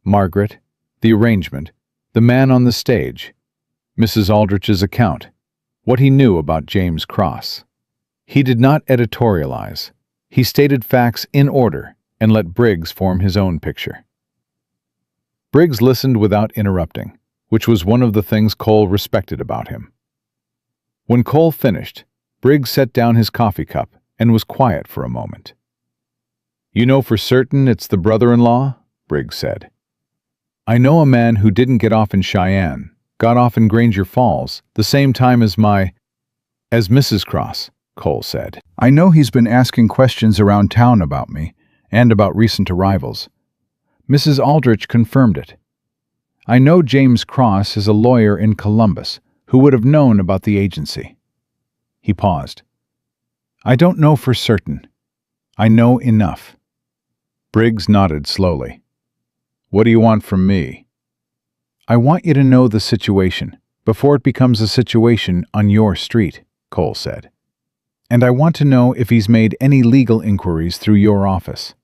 Margaret, the arrangement, the man on the stage, Mrs. Aldrich's account, what he knew about James Cross. He did not editorialize. He stated facts in order and let Briggs form his own picture. Briggs listened without interrupting, which was one of the things Cole respected about him. When Cole finished, Briggs set down his coffee cup and was quiet for a moment. "You know for certain it's the brother-in-law?" Briggs said. "I know a man who didn't get off in Cheyenne, got off in Granger Falls, the same time as Mrs. Cross," Cole said. "I know he's been asking questions around town about me, and about recent arrivals. Mrs. Aldrich confirmed it. I know James Cross is a lawyer in Columbus who would have known about the agency." He paused. "I don't know for certain. I know enough." Briggs nodded slowly. "What do you want from me?" "I want you to know the situation, before it becomes a situation on your street," Cole said. "And I want to know if he's made any legal inquiries through your office."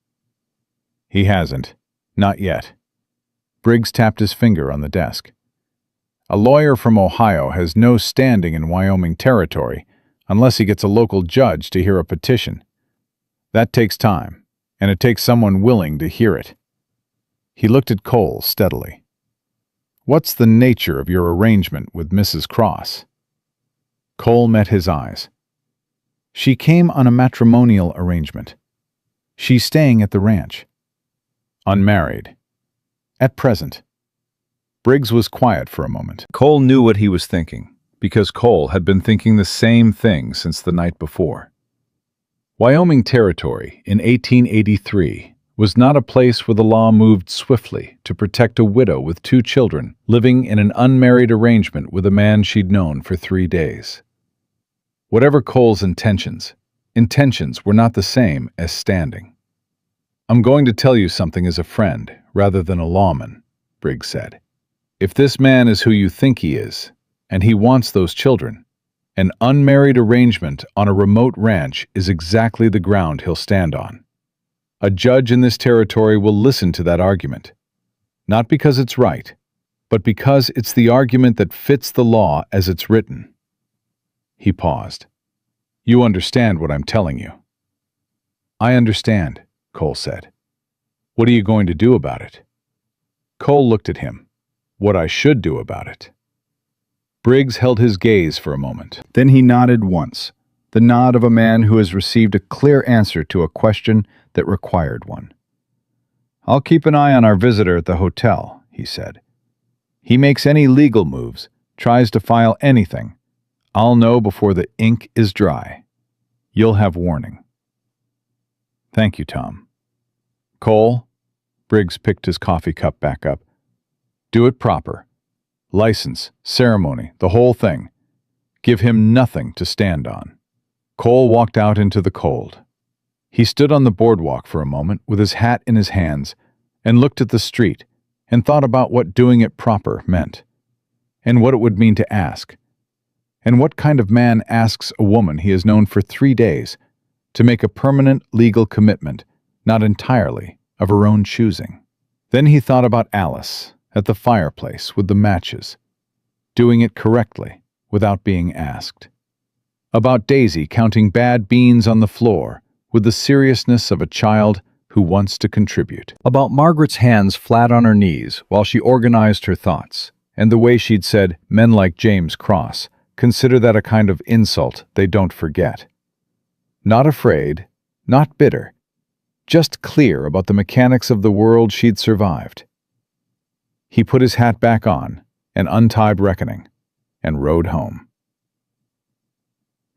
"He hasn't. Not yet." Briggs tapped his finger on the desk. "A lawyer from Ohio has no standing in Wyoming territory unless he gets a local judge to hear a petition. That takes time, and it takes someone willing to hear it." He looked at Cole steadily. "What's the nature of your arrangement with Mrs. Cross?" Cole met his eyes. "She came on a matrimonial arrangement. She's staying at the ranch." "Unmarried?" "At present." Briggs was quiet for a moment. Cole knew what he was thinking, because Cole had been thinking the same thing since the night before. Wyoming Territory in 1883 was not a place where the law moved swiftly to protect a widow with 2 children living in an unmarried arrangement with a man she'd known for 3 days. Whatever Cole's intentions were not the same as standing. "I'm going to tell you something as a friend, rather than a lawman," Briggs said. "If this man is who you think he is, and he wants those children, an unmarried arrangement on a remote ranch is exactly the ground he'll stand on. A judge in this territory will listen to that argument, not because it's right, but because it's the argument that fits the law as it's written." He paused. "You understand what I'm telling you?" "I understand," Cole said. "What are you going to do about it?" Cole looked at him. "What I should do about it." Briggs held his gaze for a moment. Then he nodded once, the nod of a man who has received a clear answer to a question that required one. "I'll keep an eye on our visitor at the hotel," he said. "He makes any legal moves, tries to file anything. I'll know before the ink is dry. You'll have warning." "Thank you, Tom." "Cole," Briggs picked his coffee cup back up. "Do it proper. License, ceremony, the whole thing. Give him nothing to stand on." Cole walked out into the cold. He stood on the boardwalk for a moment with his hat in his hands and looked at the street and thought about what doing it proper meant. and what it would mean to ask. And what kind of man asks a woman he has known for 3 days to make a permanent legal commitment, not entirely of her own choosing? Then he thought about Alice at the fireplace with the matches, doing it correctly without being asked. About Daisy counting bad beans on the floor with the seriousness of a child who wants to contribute. About Margaret's hands flat on her knees while she organized her thoughts, and the way she'd said, "Men like James Cross consider that a kind of insult they don't forget." Not afraid, not bitter, just clear about the mechanics of the world she'd survived. He put his hat back on and untied reckoning and rode home.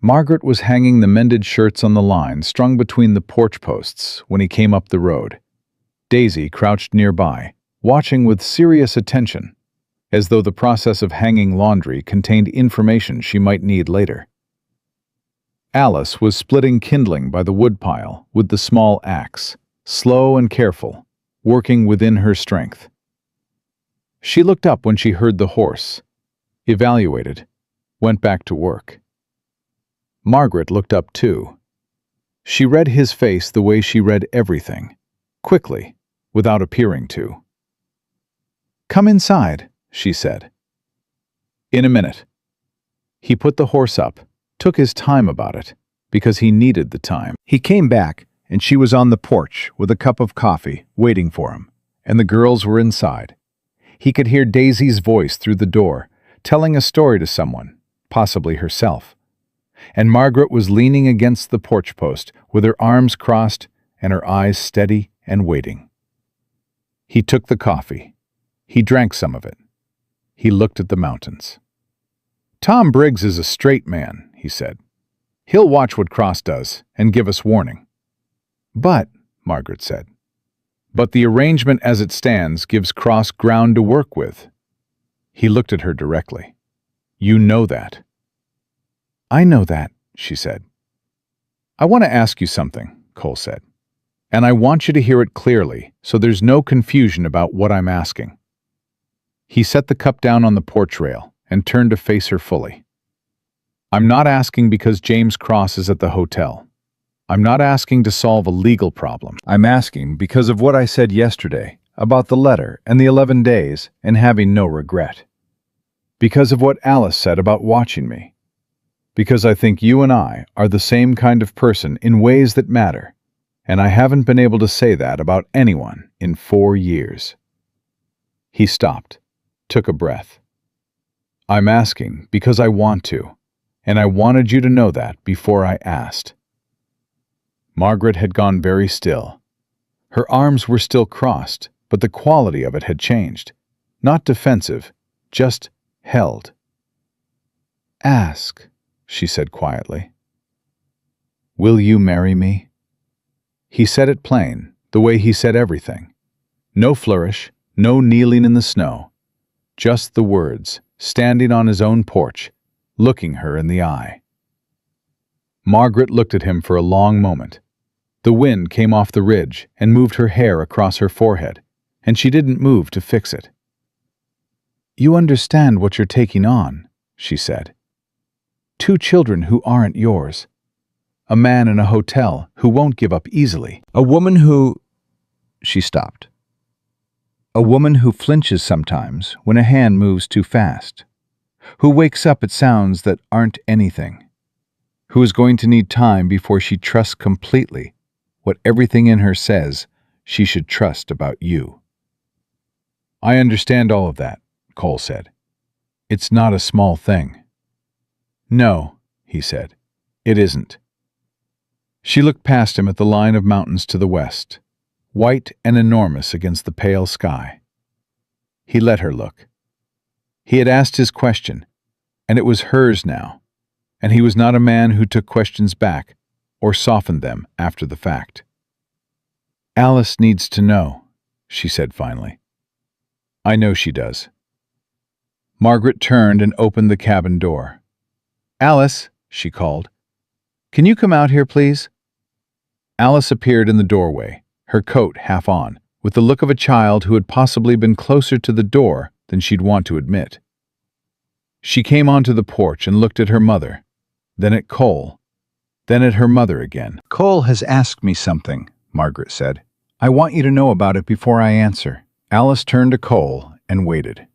Margaret was hanging the mended shirts on the line strung between the porch posts when he came up the road. Daisy crouched nearby, watching with serious attention, as though the process of hanging laundry contained information she might need later. Alice was splitting kindling by the woodpile with the small axe, slow and careful, working within her strength. She looked up when she heard the horse, evaluated, went back to work. Margaret looked up too. She read his face the way she read everything, quickly, without appearing to. "Come inside," she said. "In a minute." He put the horse up, took his time about it, because he needed the time. He came back, and she was on the porch with a cup of coffee, waiting for him, and the girls were inside. He could hear Daisy's voice through the door, telling a story to someone, possibly herself. And Margaret was leaning against the porch post with her arms crossed and her eyes steady and waiting. He took the coffee. He drank some of it. He looked at the mountains. "Tom Briggs is a straight man," he said. "He'll watch what Cross does and give us warning." "But," Margaret said, "but the arrangement as it stands gives Cross ground to work with." He looked at her directly. "You know that." "I know that," she said. "I want to ask you something," Cole said. "And I want you to hear it clearly, so there's no confusion about what I'm asking." He set the cup down on the porch rail and turned to face her fully. "I'm not asking because James Cross is at the hotel. I'm not asking to solve a legal problem. I'm asking because of what I said yesterday about the letter and the 11 days and having no regret. Because of what Alice said about watching me. Because I think you and I are the same kind of person in ways that matter, and I haven't been able to say that about anyone in 4 years." He stopped, took a breath. "I'm asking because I want to, and I wanted you to know that before I asked." Margaret had gone very still. Her arms were still crossed, but the quality of it had changed. Not defensive, just held. "Ask," she said quietly. "Will you marry me?" He said it plain, the way he said everything. No flourish, no kneeling in the snow. Just the words, standing on his own porch, looking her in the eye. Margaret looked at him for a long moment. The wind came off the ridge and moved her hair across her forehead, and she didn't move to fix it. "You understand what you're taking on," she said. "2 children who aren't yours. A man in a hotel who won't give up easily. A woman who—" She stopped. "A woman who flinches sometimes when a hand moves too fast. Who wakes up at sounds that aren't anything. Who is going to need time before she trusts completely what everything in her says she should trust about you." "I understand all of that," Cole said. "It's not a small thing." "No," he said, "it isn't." She looked past him at the line of mountains to the west, white and enormous against the pale sky. He let her look. He had asked his question, and it was hers now, and he was not a man who took questions back or softened them after the fact. "Alice needs to know," she said finally. "I know she does." Margaret turned and opened the cabin door. "Alice," she called. "Can you come out here, please?" Alice appeared in the doorway, her coat half on, with the look of a child who had possibly been closer to the door than she'd want to admit. She came onto the porch and looked at her mother, then at Cole, then at her mother again. Cole has asked me something, Margaret said. I want you to know about it before I answer. Alice turned to Cole and waited.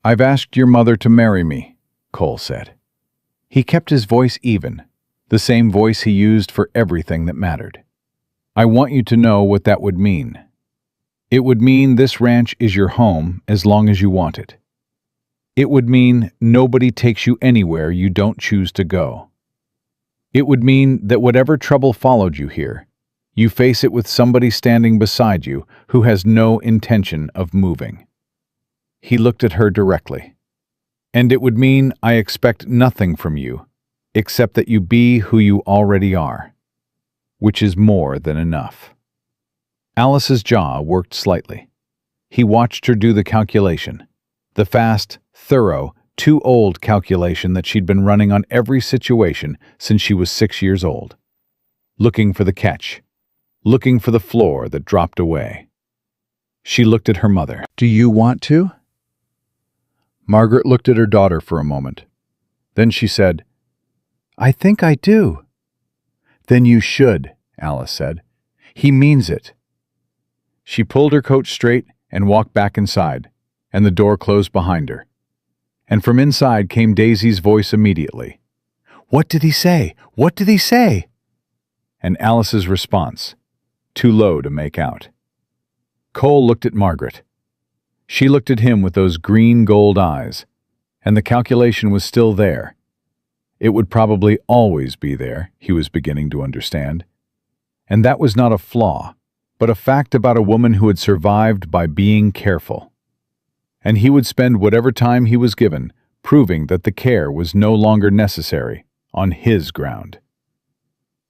I've asked your mother to marry me, Cole said. He kept his voice even, the same voice he used for everything that mattered. I want you to know what that would mean. It would mean this ranch is your home as long as you want it. It would mean nobody takes you anywhere you don't choose to go. It would mean that whatever trouble followed you here, you face it with somebody standing beside you who has no intention of moving. He looked at her directly. And it would mean I expect nothing from you, except that you be who you already are, which is more than enough. Alice's jaw worked slightly. He watched her do the calculation, the fast, thorough, too old calculation that she'd been running on every situation since she was 6 years old. Looking for the catch, looking for the floor that dropped away. She looked at her mother. Do you want to? Margaret looked at her daughter for a moment. Then she said, I think I do. Then you should, Alice said. He means it. She pulled her coat straight and walked back inside, and the door closed behind her. And from inside came Daisy's voice immediately. What did he say? What did he say? And Alice's response, too low to make out. Cole looked at Margaret. She looked at him with those green-gold eyes, and the calculation was still there. It would probably always be there, he was beginning to understand. And that was not a flaw, but a fact about a woman who had survived by being careful. And he would spend whatever time he was given proving that the care was no longer necessary on his ground.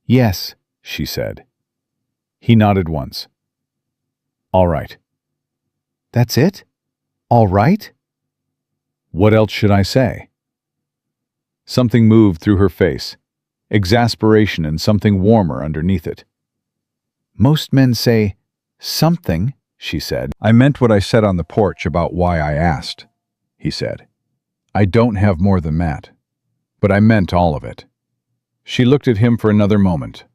Yes, she said. He nodded once. All right. That's it? All right? What else should I say? Something moved through her face, exasperation and something warmer underneath it. Most men say, something, she said. I meant what I said on the porch about why I asked, he said. I don't have more than that, but I meant all of it. She looked at him for another moment.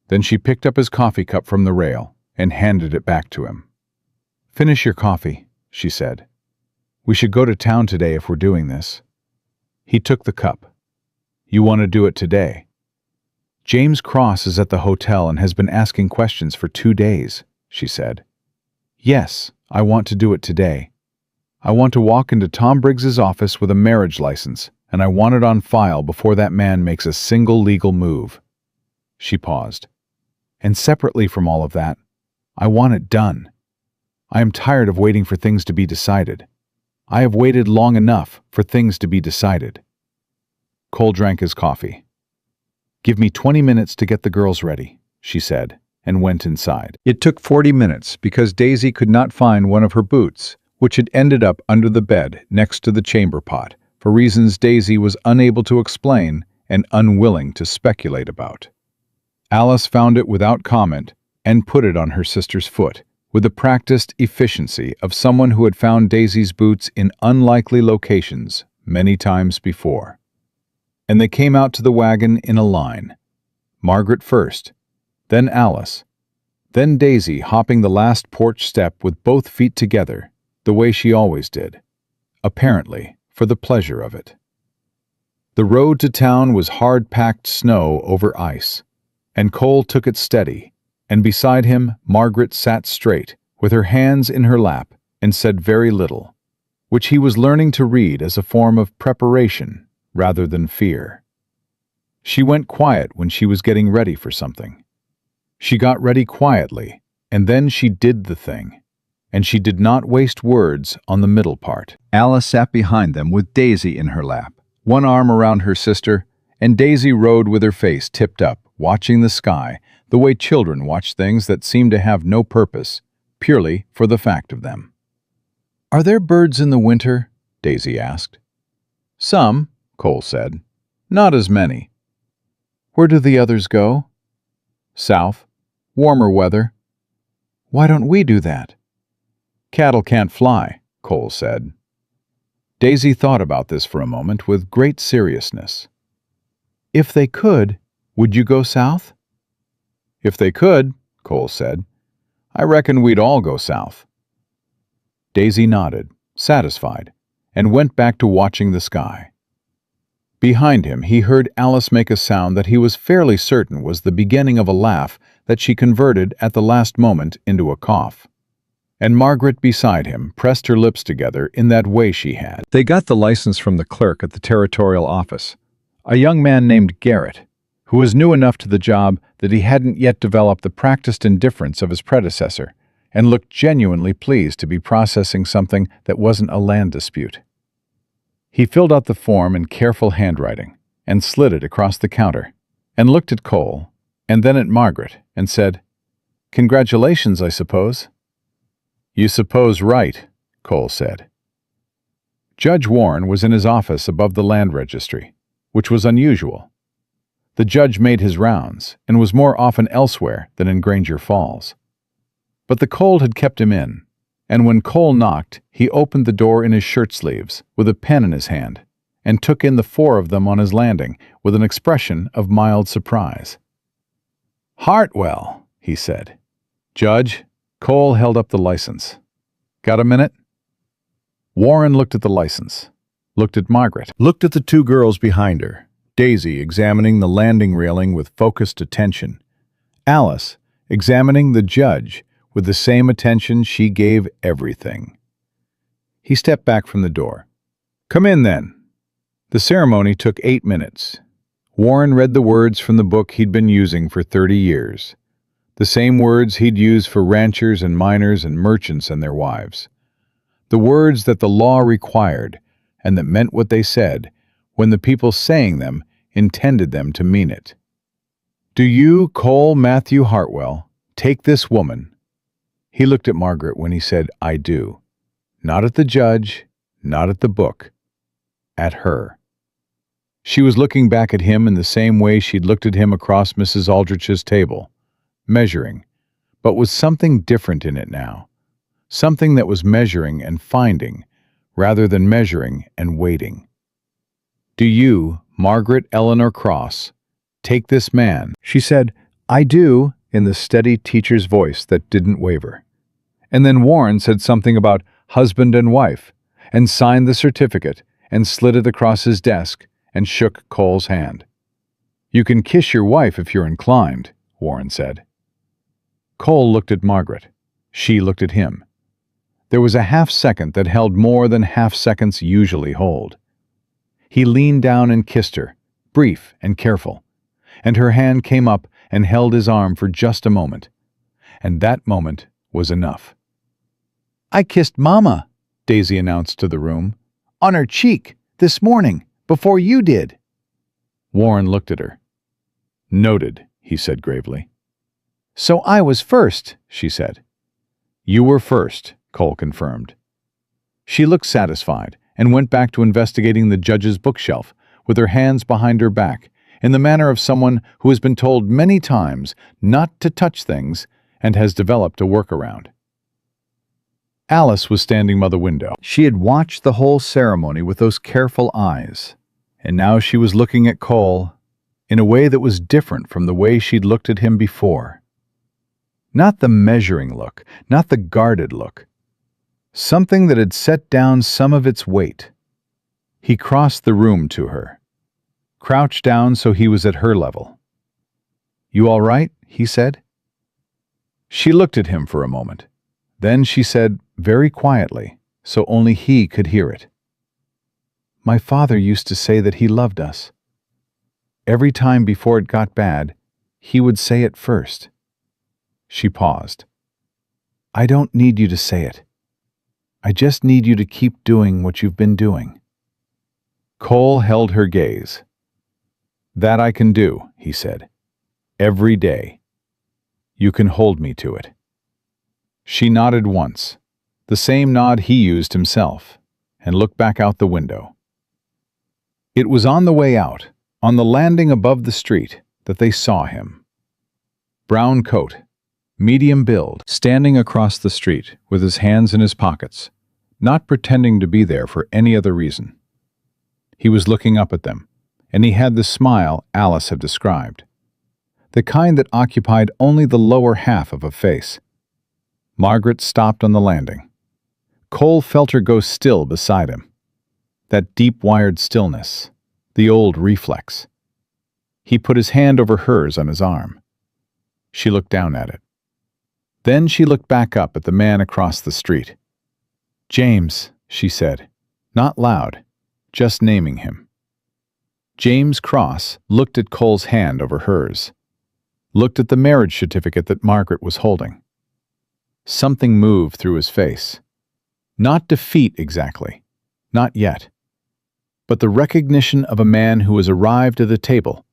Then she picked up his coffee cup from the rail and handed it back to him. Finish your coffee, she said. We should go to town today if we're doing this. He took the cup. You want to do it today? James Cross is at the hotel and has been asking questions for 2 days, she said. Yes, I want to do it today. I want to walk into Tom Briggs's office with a marriage license, and I want it on file before that man makes a single legal move. She paused. And separately from all of that, I want it done. I am tired of waiting for things to be decided. I have waited long enough for things to be decided. Cole drank his coffee. Give me 20 minutes to get the girls ready, she said, and went inside. It took 40 minutes because Daisy could not find one of her boots, which had ended up under the bed next to the chamber pot, for reasons Daisy was unable to explain and unwilling to speculate about. Alice found it without comment and put it on her sister's foot, with the practiced efficiency of someone who had found Daisy's boots in unlikely locations many times before. And they came out to the wagon in a line. Margaret first, then Alice, then Daisy hopping the last porch step with both feet together, the way she always did, apparently for the pleasure of it. The road to town was hard-packed snow over ice, and Cole took it steady, and beside him Margaret sat straight, with her hands in her lap, and said very little, which he was learning to read as a form of preparation rather than fear. She went quiet when she was getting ready for something. She got ready quietly, and then she did the thing, and she did not waste words on the middle part. Alice sat behind them with Daisy in her lap, one arm around her sister, and Daisy rode with her face tipped up, watching the sky, the way children watch things that seem to have no purpose, purely for the fact of them. "Are there birds in the winter?" Daisy asked. "Some," Cole said. "Not as many." "Where do the others go?" "South. Warmer weather." "Why don't we do that?" "Cattle can't fly," Cole said. Daisy thought about this for a moment with great seriousness. If they could, would you go south? If they could, Cole said, I reckon we'd all go south. Daisy nodded, satisfied, and went back to watching the sky. Behind him, he heard Alice make a sound that he was fairly certain was the beginning of a laugh that she converted at the last moment into a cough. And Margaret beside him pressed her lips together in that way she had. They got the license from the clerk at the territorial office, a young man named Garrett, who was new enough to the job that he hadn't yet developed the practiced indifference of his predecessor, and looked genuinely pleased to be processing something that wasn't a land dispute. He filled out the form in careful handwriting and slid it across the counter, and looked at Cole, and then at Margaret, and said, "Congratulations, I suppose." "You suppose right," Cole said. Judge Warren was in his office above the land registry, which was unusual. The judge made his rounds and was more often elsewhere than in Granger Falls. But the cold had kept him in, and when Cole knocked, he opened the door in his shirt sleeves with a pen in his hand and took in the four of them on his landing with an expression of mild surprise. "Hartwell," he said. "Judge," Cole held up the license. "Got a minute?" Warren looked at the license, looked at Margaret, looked at the two girls behind her, Daisy examining the landing railing with focused attention, Alice examining the judge with the same attention she gave everything. He stepped back from the door. "Come in, then." The ceremony took 8 minutes. Warren read the words from the book he'd been using for 30 years. The same words he'd used for ranchers and miners and merchants and their wives. The words that the law required and that meant what they said when the people saying them intended them to mean it. "Do you, Cole Matthew Hartwell, take this woman?" He looked at Margaret when he said, "I do." Not at the judge, not at the book. At her. She was looking back at him in the same way she'd looked at him across Mrs. Aldrich's table, measuring, but with something different in it now. Something that was measuring and finding, rather than measuring and waiting. "Do you, Margaret Eleanor Cross, take this man?" She said, "I do," in the steady teacher's voice that didn't waver. And then Warren said something about husband and wife, and signed the certificate, and slid it across his desk, and shook Cole's hand. "You can kiss your wife if you're inclined," Warren said. Cole looked at Margaret. She looked at him. There was a half-second that held more than half-seconds usually hold. He leaned down and kissed her, brief and careful, and her hand came up and held his arm for just a moment, and that moment was enough. "I kissed Mama," Daisy announced to the room, "on her cheek, this morning, before you did." Warren looked at her. "Noted," he said gravely. "So I was first," she said. "You were first," Cole confirmed. She looked satisfied and went back to investigating the judge's bookshelf with her hands behind her back, in the manner of someone who has been told many times not to touch things and has developed a workaround. Alice was standing by the window. She had watched the whole ceremony with those careful eyes, and now she was looking at Cole in a way that was different from the way she'd looked at him before. Not the measuring look, not the guarded look. Something that had set down some of its weight. He crossed the room to her, crouched down so he was at her level. "You all right?" he said. She looked at him for a moment. Then she said, very quietly, so only he could hear it, "My father used to say that he loved us. Every time before it got bad, he would say it first." She paused. "I don't need you to say it. I just need you to keep doing what you've been doing." Cole held her gaze. "That I can do," he said. "Every day. You can hold me to it." She nodded once, the same nod he used himself, and looked back out the window. It was on the way out, on the landing above the street, that they saw him. Brown coat, medium build, standing across the street with his hands in his pockets, not pretending to be there for any other reason. He was looking up at them, and he had the smile Alice had described, the kind that occupied only the lower half of a face. Margaret stopped on the landing. Cole felt her go still beside him. That deep-wired stillness, the old reflex. He put his hand over hers on his arm. She looked down at it. Then she looked back up at the man across the street. "James," she said, not loud, just naming him. James Cross looked at Cole's hand over hers, looked at the marriage certificate that Margaret was holding. Something moved through his face. Not defeat exactly, not yet, but the recognition of a man who has arrived at the table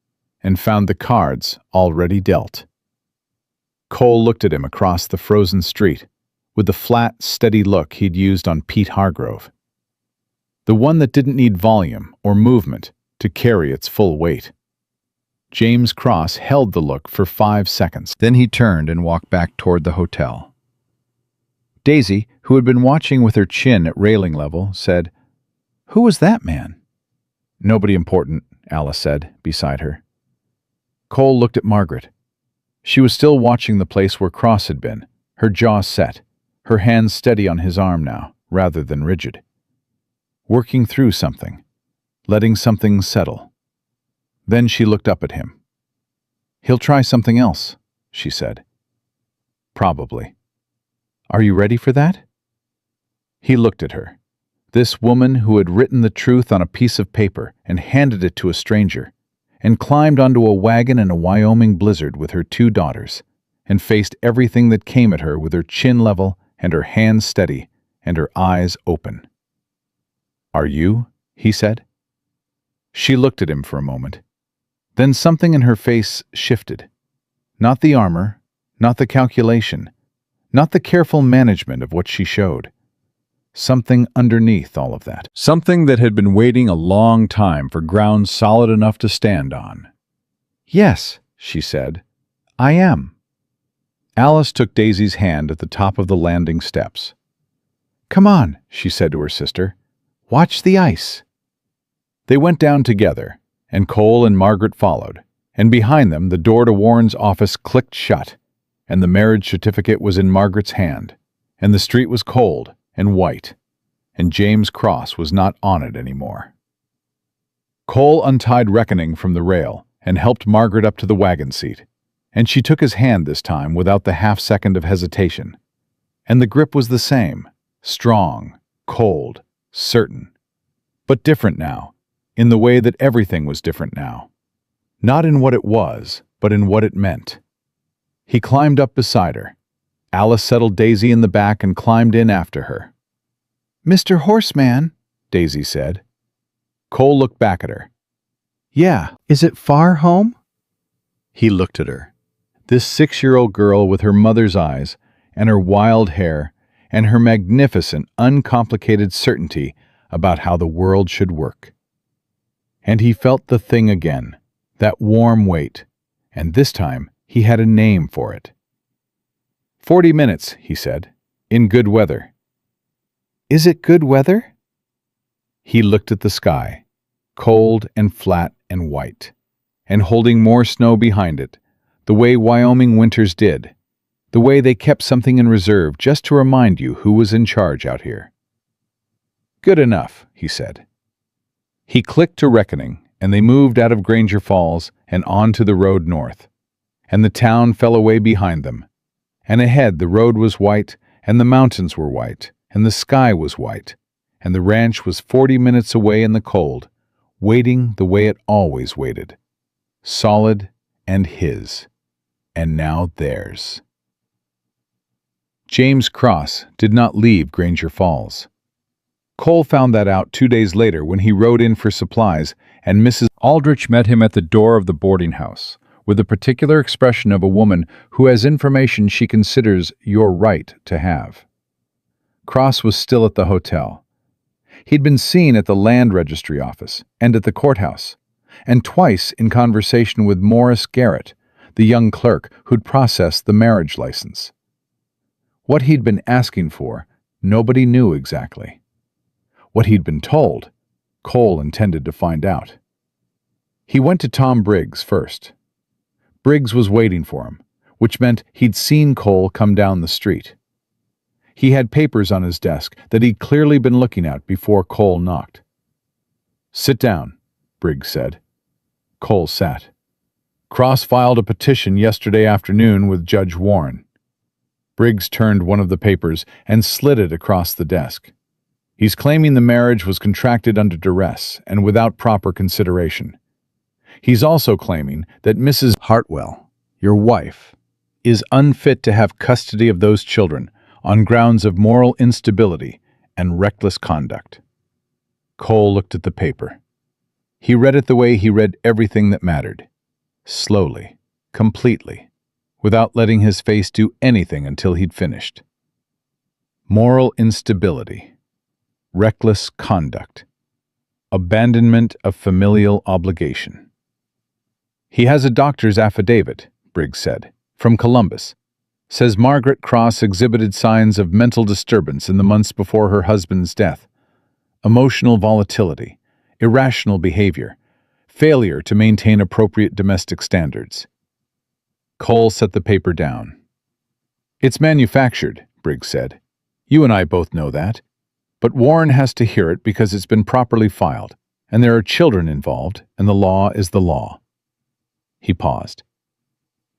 and found the cards already dealt. Cole looked at him across the frozen street with the flat, steady look he'd used on Pete Hargrove. The one that didn't need volume or movement to carry its full weight. James Cross held the look for 5 seconds. Then he turned and walked back toward the hotel. Daisy, who had been watching with her chin at railing level, said, "Who was that man?" "Nobody important," Alice said, beside her. Cole looked at Margaret. She was still watching the place where Cross had been, her jaw set, her hands steady on his arm now, rather than rigid. Working through something, letting something settle. Then she looked up at him. "He'll try something else," she said. "Probably. Are you ready for that?" He looked at her, this woman who had written the truth on a piece of paper and handed it to a stranger, and climbed onto a wagon in a Wyoming blizzard with her 2 daughters, and faced everything that came at her with her chin level and her hands steady and her eyes open. "Are you?" he said. She looked at him for a moment. Then something in her face shifted. Not the armor, not the calculation, not the careful management of what she showed. Something underneath all of that. Something that had been waiting a long time for ground solid enough to stand on. "Yes," she said, "I am." Alice took Daisy's hand at the top of the landing steps. "Come on," she said to her sister. "Watch the ice." They went down together, and Cole and Margaret followed, and behind them the door to Warren's office clicked shut, and the marriage certificate was in Margaret's hand, and the street was cold and white, and James Cross was not on it anymore. Cole untied Reckoning from the rail and helped Margaret up to the wagon seat, and she took his hand this time without the half-second of hesitation. And the grip was the same, strong, cold, certain, but different now, in the way that everything was different now. Not in what it was, but in what it meant. He climbed up beside her. Alice settled Daisy in the back and climbed in after her. "Mr. Horseman," Daisy said. Cole looked back at her. "Yeah, is it far home?" He looked at her. This 6-year-old girl with her mother's eyes and her wild hair and her magnificent, uncomplicated certainty about how the world should work. And he felt the thing again, that warm weight, and this time he had a name for it. 40 minutes, he said, in good weather. "Is it good weather?" He looked at the sky, cold and flat and white, and holding more snow behind it, the way Wyoming winters did, the way they kept something in reserve just to remind you who was in charge out here. "Good enough," he said. He clicked to Reckoning, and they moved out of Granger Falls and onto the road north, and the town fell away behind them. And ahead the road was white, and the mountains were white, and the sky was white, and the ranch was 40 minutes away in the cold, waiting the way it always waited. Solid and his, and now theirs. James Cross did not leave Granger Falls. Cole found that out 2 days later when he rode in for supplies, and Mrs. Aldrich met him at the door of the boarding house, with the particular expression of a woman who has information she considers your right to have. Cross was still at the hotel. He'd been seen at the land registry office and at the courthouse, and twice in conversation with Morris Garrett, the young clerk who'd processed the marriage license. What he'd been asking for, Nobody knew exactly. What he'd been told, Cole intended to find out. He went to Tom Briggs first. Briggs was waiting for him, which meant he'd seen Cole come down the street. He had papers on his desk that he'd clearly been looking at before Cole knocked. "Sit down," Briggs said. Cole sat. "Cross filed a petition yesterday afternoon with Judge Warren." Briggs turned one of the papers and slid it across the desk. "He's claiming the marriage was contracted under duress and without proper consideration. He's also claiming that Mrs. Hartwell, your wife, is unfit to have custody of those children on grounds of moral instability and reckless conduct." Cole looked at the paper. He read it the way he read everything that mattered. Slowly, completely, without letting his face do anything until he'd finished. Moral instability, reckless conduct, abandonment of familial obligation. "He has a doctor's affidavit," Briggs said, "from Columbus. Says Margaret Cross exhibited signs of mental disturbance in the months before her husband's death. Emotional volatility, irrational behavior, failure to maintain appropriate domestic standards." Cole set the paper down. "It's manufactured," Briggs said. "You and I both know that. But Warren has to hear it because it's been properly filed, and there are children involved, and the law is the law." He paused.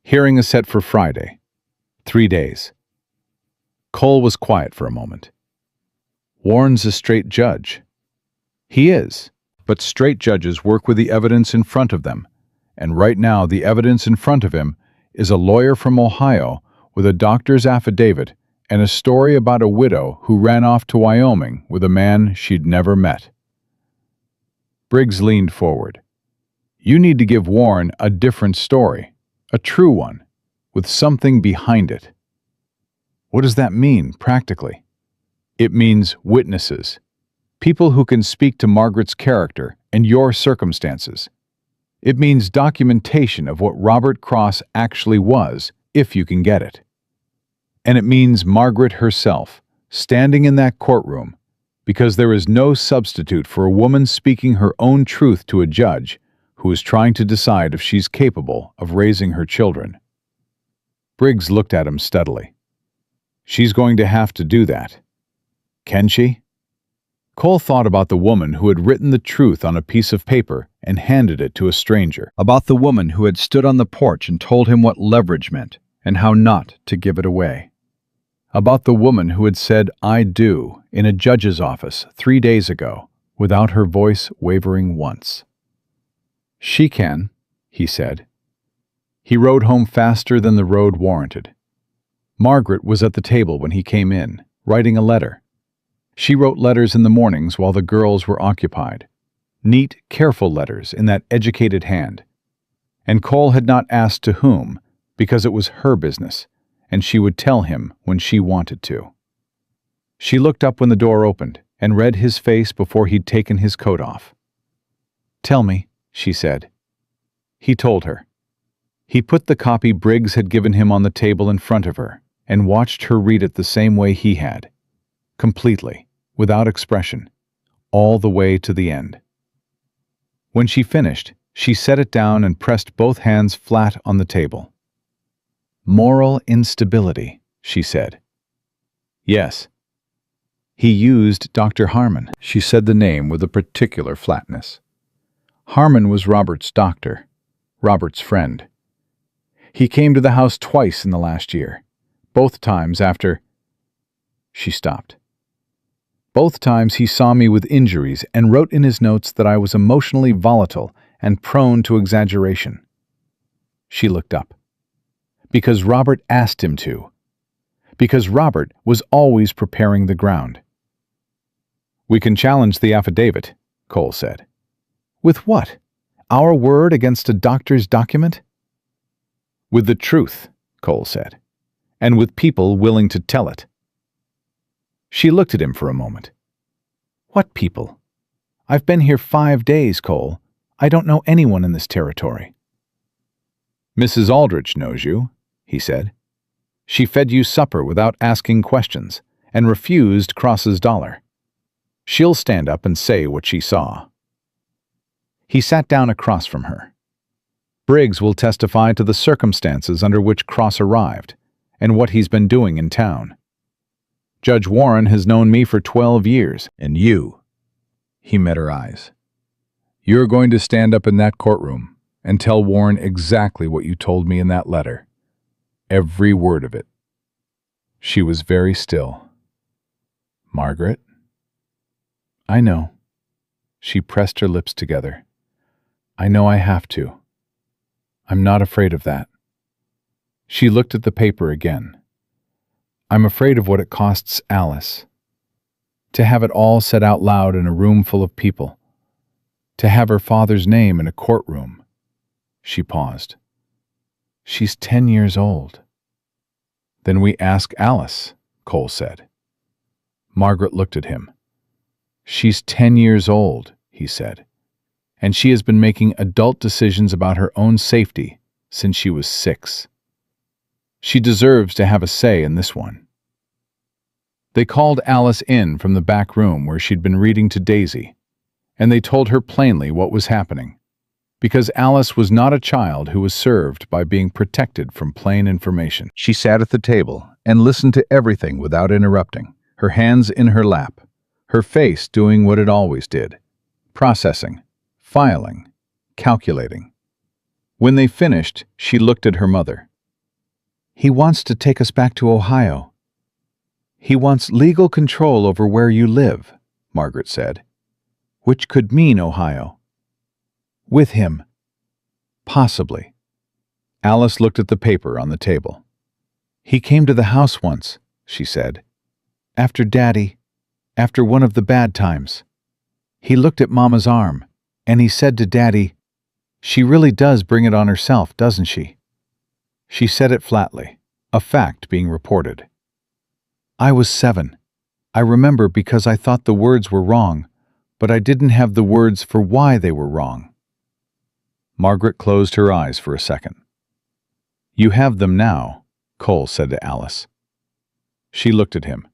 "Hearing is set for Friday. 3 days." Cole was quiet for a moment. "Warren's a straight judge." "He is, but straight judges work with the evidence in front of them, and right now the evidence in front of him is a lawyer from Ohio with a doctor's affidavit and a story about a widow who ran off to Wyoming with a man she'd never met." Briggs leaned forward. "You need to give Warren a different story, a true one, with something behind it." "What does that mean, practically?" "It means witnesses. People who can speak to Margaret's character and your circumstances. It means documentation of what Robert Cross actually was, if you can get it. And it means Margaret herself, standing in that courtroom, because there is no substitute for a woman speaking her own truth to a judge who is trying to decide if she's capable of raising her children." Briggs looked at him steadily. "She's going to have to do that. Can she?" Cole thought about the woman who had written the truth on a piece of paper and handed it to a stranger. About the woman who had stood on the porch and told him what leverage meant and how not to give it away. About the woman who had said, "I do," in a judge's office 3 days ago, without her voice wavering once. "She can," he said. He rode home faster than the road warranted. Margaret was at the table when he came in, writing a letter. She wrote letters in the mornings while the girls were occupied. Neat, careful letters in that educated hand. And Cole had not asked to whom, because it was her business, and she would tell him when she wanted to. She looked up when the door opened and read his face before he'd taken his coat off. "Tell me," she said. He told her. He put the copy Briggs had given him on the table in front of her and watched her read it the same way he had. Completely, without expression, all the way to the end. When she finished, she set it down and pressed both hands flat on the table. "Moral instability," she said. "Yes." "He used Dr. Harmon." She said the name with a particular flatness. Harmon was Robert's doctor, Robert's friend. He came to the house twice in the last year, both times after... She stopped. "Both times he saw me with injuries and wrote in his notes that I was emotionally volatile and prone to exaggeration." She looked up. "Because Robert asked him to. Because Robert was always preparing the ground." "We can challenge the affidavit," Cole said. "With what? Our word against a doctor's document?" "With the truth," Cole said, "and with people willing to tell it." She looked at him for a moment. "What people? I've been here 5 days, Cole. I don't know anyone in this territory." "Mrs. Aldrich knows you," he said. "She fed you supper without asking questions, and refused Cross's dollar. She'll stand up and say what she saw. He sat down across from her. Briggs will testify to the circumstances under which Cross arrived and what he's been doing in town. Judge Warren has known me for 12 years. And you, he met her eyes. You're going to stand up in that courtroom and tell Warren exactly what you told me in that letter. Every word of it. She was very still. Margaret? I know. She pressed her lips together. I know I have to. I'm not afraid of that. She looked at the paper again. I'm afraid of what it costs Alice. To have it all said out loud in a room full of people. To have her father's name in a courtroom. She paused. She's 10 years old. Then we ask Alice, Cole said. Margaret looked at him. She's 10 years old, he said, and she has been making adult decisions about her own safety since she was 6. She deserves to have a say in this one. They called Alice in from the back room where she'd been reading to Daisy, and they told her plainly what was happening, because Alice was not a child who was served by being protected from plain information. She sat at the table and listened to everything without interrupting, her hands in her lap, her face doing what it always did, processing, filing, calculating. When they finished, she looked at her mother. He wants to take us back to Ohio. He wants legal control over where you live, Margaret said, which could mean Ohio. With him. Possibly. Alice looked at the paper on the table. He came to the house once, she said. After Daddy, after one of the bad times. He looked at Mama's arm, and he said to Daddy, "She really does bring it on herself, doesn't she?" She said it flatly, a fact being reported. I was 7. I remember because I thought the words were wrong, but I didn't have the words for why they were wrong. Margaret closed her eyes for a second. You have them now, Cole said to Alice. She looked at him.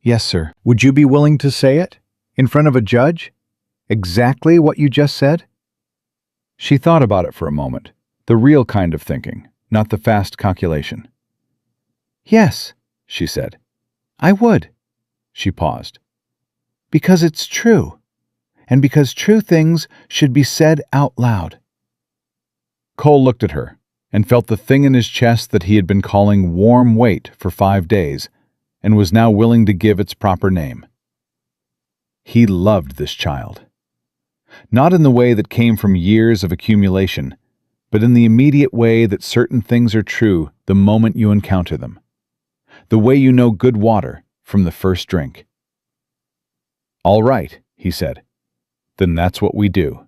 Yes, sir. Would you be willing to say it? In front of a judge? Exactly what you just said? She thought about it for a moment, the real kind of thinking, not the fast calculation. Yes, she said. I would. She paused. Because it's true, and because true things should be said out loud. Cole looked at her and felt the thing in his chest that he had been calling warm weight for 5 days and was now willing to give its proper name. He loved this child. Not in the way that came from years of accumulation, but in the immediate way that certain things are true the moment you encounter them. The way you know good water from the first drink. All right, he said. Then that's what we do.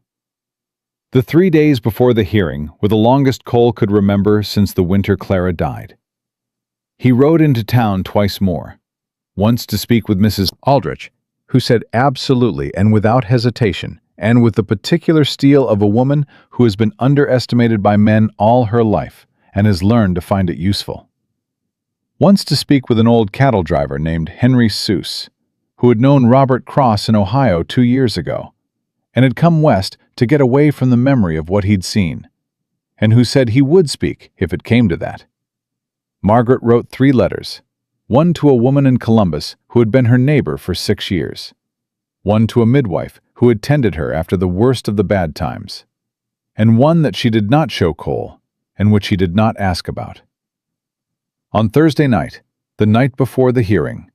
The 3 days before the hearing were the longest Cole could remember since the winter Clara died. He rode into town twice more, once to speak with Mrs. Aldrich, who said absolutely and without hesitation, and with the particular steel of a woman who has been underestimated by men all her life and has learned to find it useful. Once to speak with an old cattle driver named Henry Seuss, who had known Margaret Cross in Ohio 2 years ago, and had come west to get away from the memory of what he'd seen, and who said he would speak if it came to that. Margaret wrote 3 letters, one to a woman in Columbus who had been her neighbor for 6 years, one to a midwife who had tended her after the worst of the bad times, and one that she did not show Cole, and which he did not ask about. On Thursday night, the night before the hearing,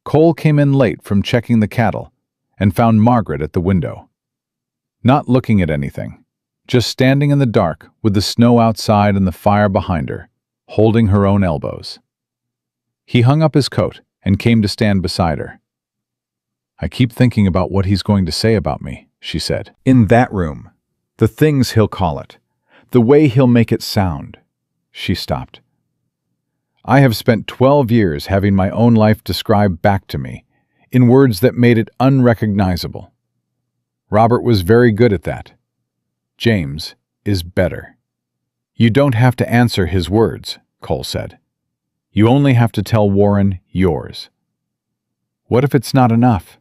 Cole came in late from checking the cattle and found Margaret at the window. Not looking at anything, just standing in the dark with the snow outside and the fire behind her, holding her own elbows. He hung up his coat and came to stand beside her. I keep thinking about what he's going to say about me, she said. In that room, the things he'll call it, the way he'll make it sound. She stopped. I have spent 12 years having my own life described back to me in words that made it unrecognizable. Robert was very good at that. James is better. You don't have to answer his words, Cole said. You only have to tell Warren yours. What if it's not enough?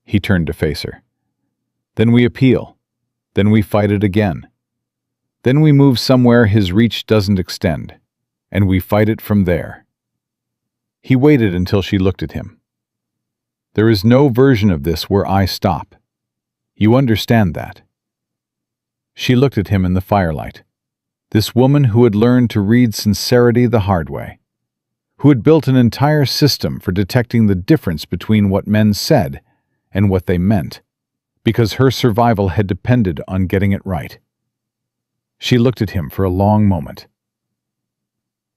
He turned to face her. Then we appeal. Then we fight it again. Then we move somewhere his reach doesn't extend, and we fight it from there. He waited until she looked at him. There is no version of this where I stop. You understand that. She looked at him in the firelight. This woman who had learned to read sincerity the hard way, who had built an entire system for detecting the difference between what men said and what they meant, because her survival had depended on getting it right. She looked at him for a long moment.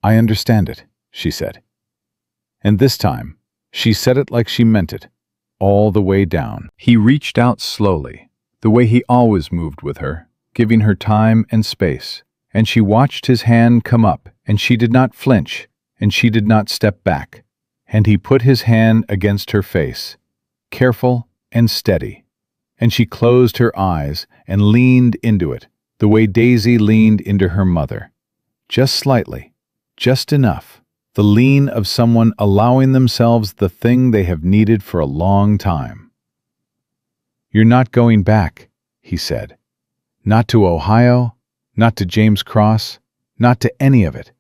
I understand it, she said. And this time, she said it like she meant it, all the way down. He reached out slowly, the way he always moved with her, giving her time and space, and she watched his hand come up, and she did not flinch, and she did not step back, and he put his hand against her face, careful and steady, and she closed her eyes and leaned into it, the way Daisy leaned into her mother. Just slightly, just enough, the lean of someone allowing themselves the thing they have needed for a long time. You're not going back, he said. Not to Ohio, not to James Cross, not to any of it.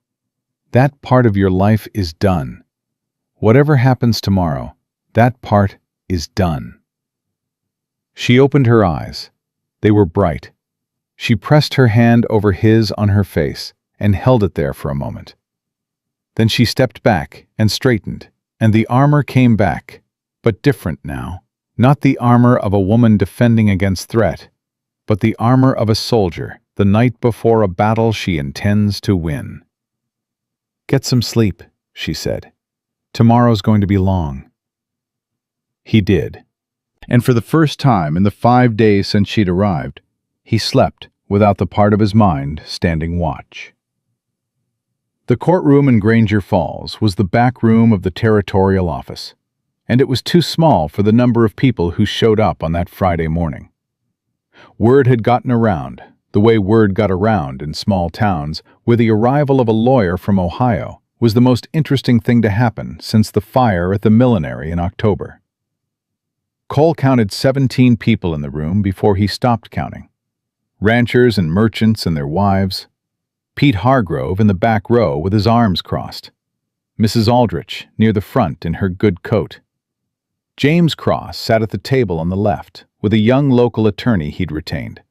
That part of your life is done. Whatever happens tomorrow, that part is done. She opened her eyes. They were bright. She pressed her hand over his on her face and held it there for a moment. Then she stepped back and straightened, and the armor came back, but different now. Not the armor of a woman defending against threat, but the armor of a soldier the night before a battle she intends to win. Get some sleep, she said. Tomorrow's going to be long. He did. And for the first time in the 5 days since she'd arrived, he slept without the part of his mind standing watch. The courtroom in Granger Falls was the back room of the territorial office, and it was too small for the number of people who showed up on that Friday morning. Word had gotten around, the way word got around in small towns, where the arrival of a lawyer from Ohio was the most interesting thing to happen since the fire at the millinery in October. Cole counted 17 people in the room before he stopped counting. Ranchers and merchants and their wives. Pete Hargrove in the back row with his arms crossed. Mrs. Aldrich near the front in her good coat. James Cross sat at the table on the left with a young local attorney he'd retained,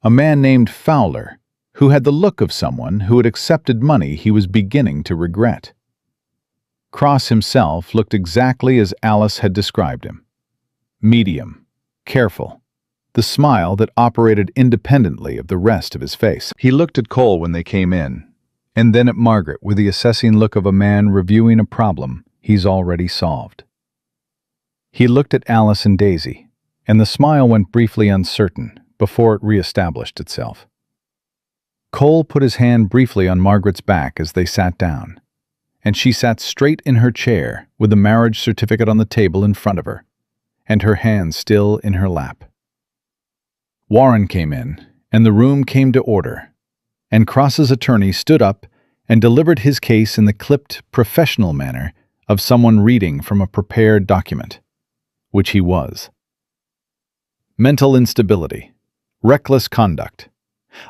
a man named Fowler, who had the look of someone who had accepted money he was beginning to regret. Cross himself looked exactly as Alice had described him. Medium, careful, the smile that operated independently of the rest of his face. He looked at Cole when they came in, and then at Margaret with the assessing look of a man reviewing a problem he's already solved. He looked at Alice and Daisy, and the smile went briefly uncertain before it reestablished itself. Cole put his hand briefly on Margaret's back as they sat down, and she sat straight in her chair with the marriage certificate on the table in front of her, and her hand still in her lap. Warren came in, and the room came to order, and Cross's attorney stood up and delivered his case in the clipped, professional manner of someone reading from a prepared document, which he was. Mental instability, reckless conduct,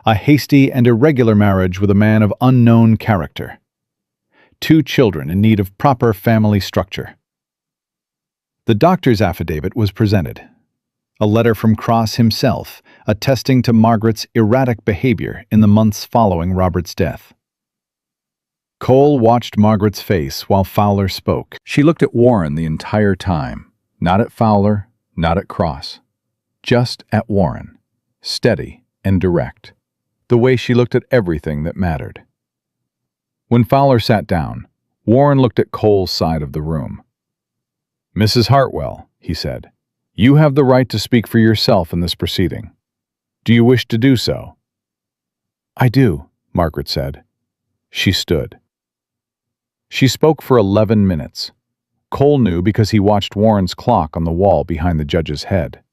a hasty and irregular marriage with a man of unknown character, 2 children in need of proper family structure. The doctor's affidavit was presented, a letter from Cross himself attesting to Margaret's erratic behavior in the months following Robert's death. Cole watched Margaret's face while Fowler spoke. She looked at Warren the entire time, not at Fowler, not at Cross, just at Warren, steady and direct, the way she looked at everything that mattered. When Fowler sat down, Warren looked at Cole's side of the room. Mrs. Hartwell, he said, you have the right to speak for yourself in this proceeding. Do you wish to do so? I do, Margaret said. She stood. She spoke for 11 minutes. Cole knew because he watched Warren's clock on the wall behind the judge's head.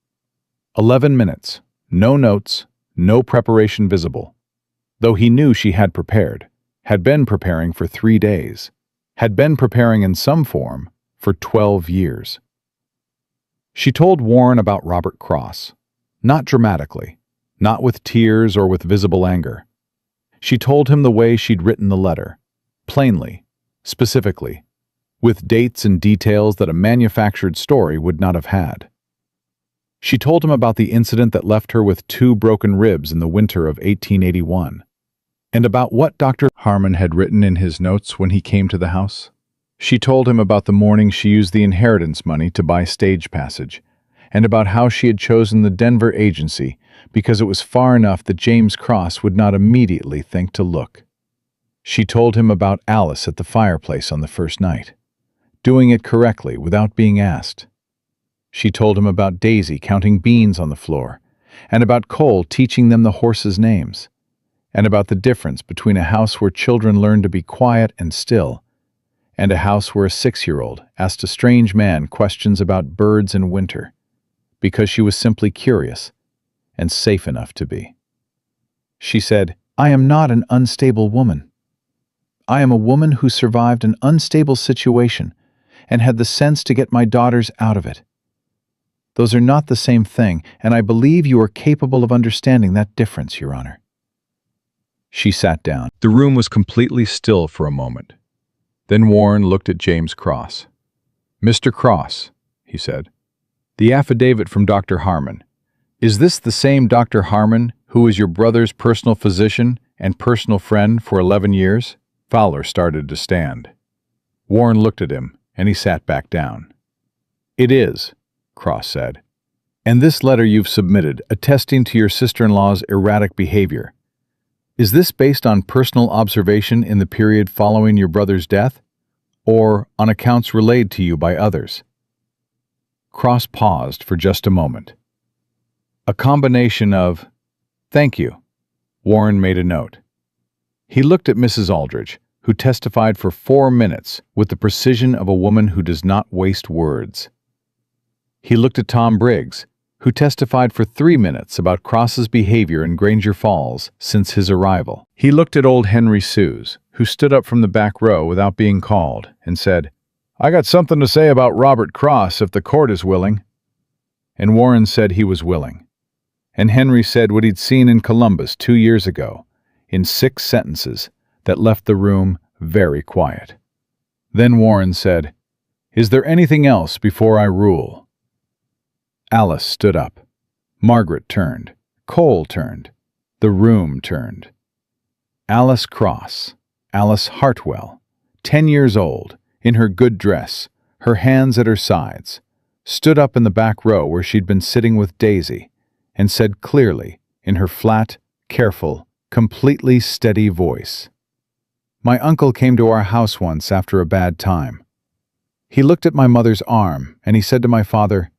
11 minutes, no notes, no preparation visible, though he knew she had prepared, had been preparing for 3 days, had been preparing in some form for 12 years. She told Warren about Robert Cross, not dramatically, not with tears or with visible anger. She told him the way she'd written the letter, plainly, specifically, with dates and details that a manufactured story would not have had. She told him about the incident that left her with 2 broken ribs in the winter of 1881, and about what Dr. Harmon had written in his notes when he came to the house. She told him about the morning she used the inheritance money to buy stage passage, and about how she had chosen the Denver agency because it was far enough that James Cross would not immediately think to look. She told him about Alice at the fireplace on the first night, doing it correctly without being asked. She told him about Daisy counting beans on the floor, and about Cole teaching them the horses' names, and about the difference between a house where children learn to be quiet and still, and a house where a 6-year-old asked a strange man questions about birds in winter, because she was simply curious and safe enough to be. She said, "I am not an unstable woman. I am a woman who survived an unstable situation and had the sense to get my daughters out of it. Those are not the same thing, and I believe you are capable of understanding that difference, Your Honor." She sat down. The room was completely still for a moment. Then Warren looked at James Cross. "Mr. Cross," he said, "the affidavit from Dr. Harmon. Is this the same Dr. Harmon who was your brother's personal physician and personal friend for 11 years? Fowler started to stand. Warren looked at him, and he sat back down. "It is," Cross said. "And this letter you've submitted, attesting to your sister-in-law's erratic behavior, is this based on personal observation in the period following your brother's death, or on accounts relayed to you by others?" Cross paused for just a moment. "A combination of—" "Thank you." Warren made a note. He looked at Mrs. Aldrich, who testified for 4 minutes with the precision of a woman who does not waste words. He looked at Tom Briggs, who testified for 3 minutes about Cross's behavior in Granger Falls since his arrival. He looked at old Henry Sues, who stood up from the back row without being called, and said, "I got something to say about Robert Cross if the court is willing." And Warren said he was willing. And Henry said what he'd seen in Columbus 2 years ago, in 6 sentences that left the room very quiet. Then Warren said, "Is there anything else before I rule?" Alice stood up. Margaret turned. Cole turned. The room turned. Alice Cross, Alice Hartwell, 10 years old, in her good dress, her hands at her sides, stood up in the back row where she'd been sitting with Daisy, and said clearly, in her flat, careful, completely steady voice, "My uncle came to our house once after a bad time. He looked at my mother's arm, and he said to my father,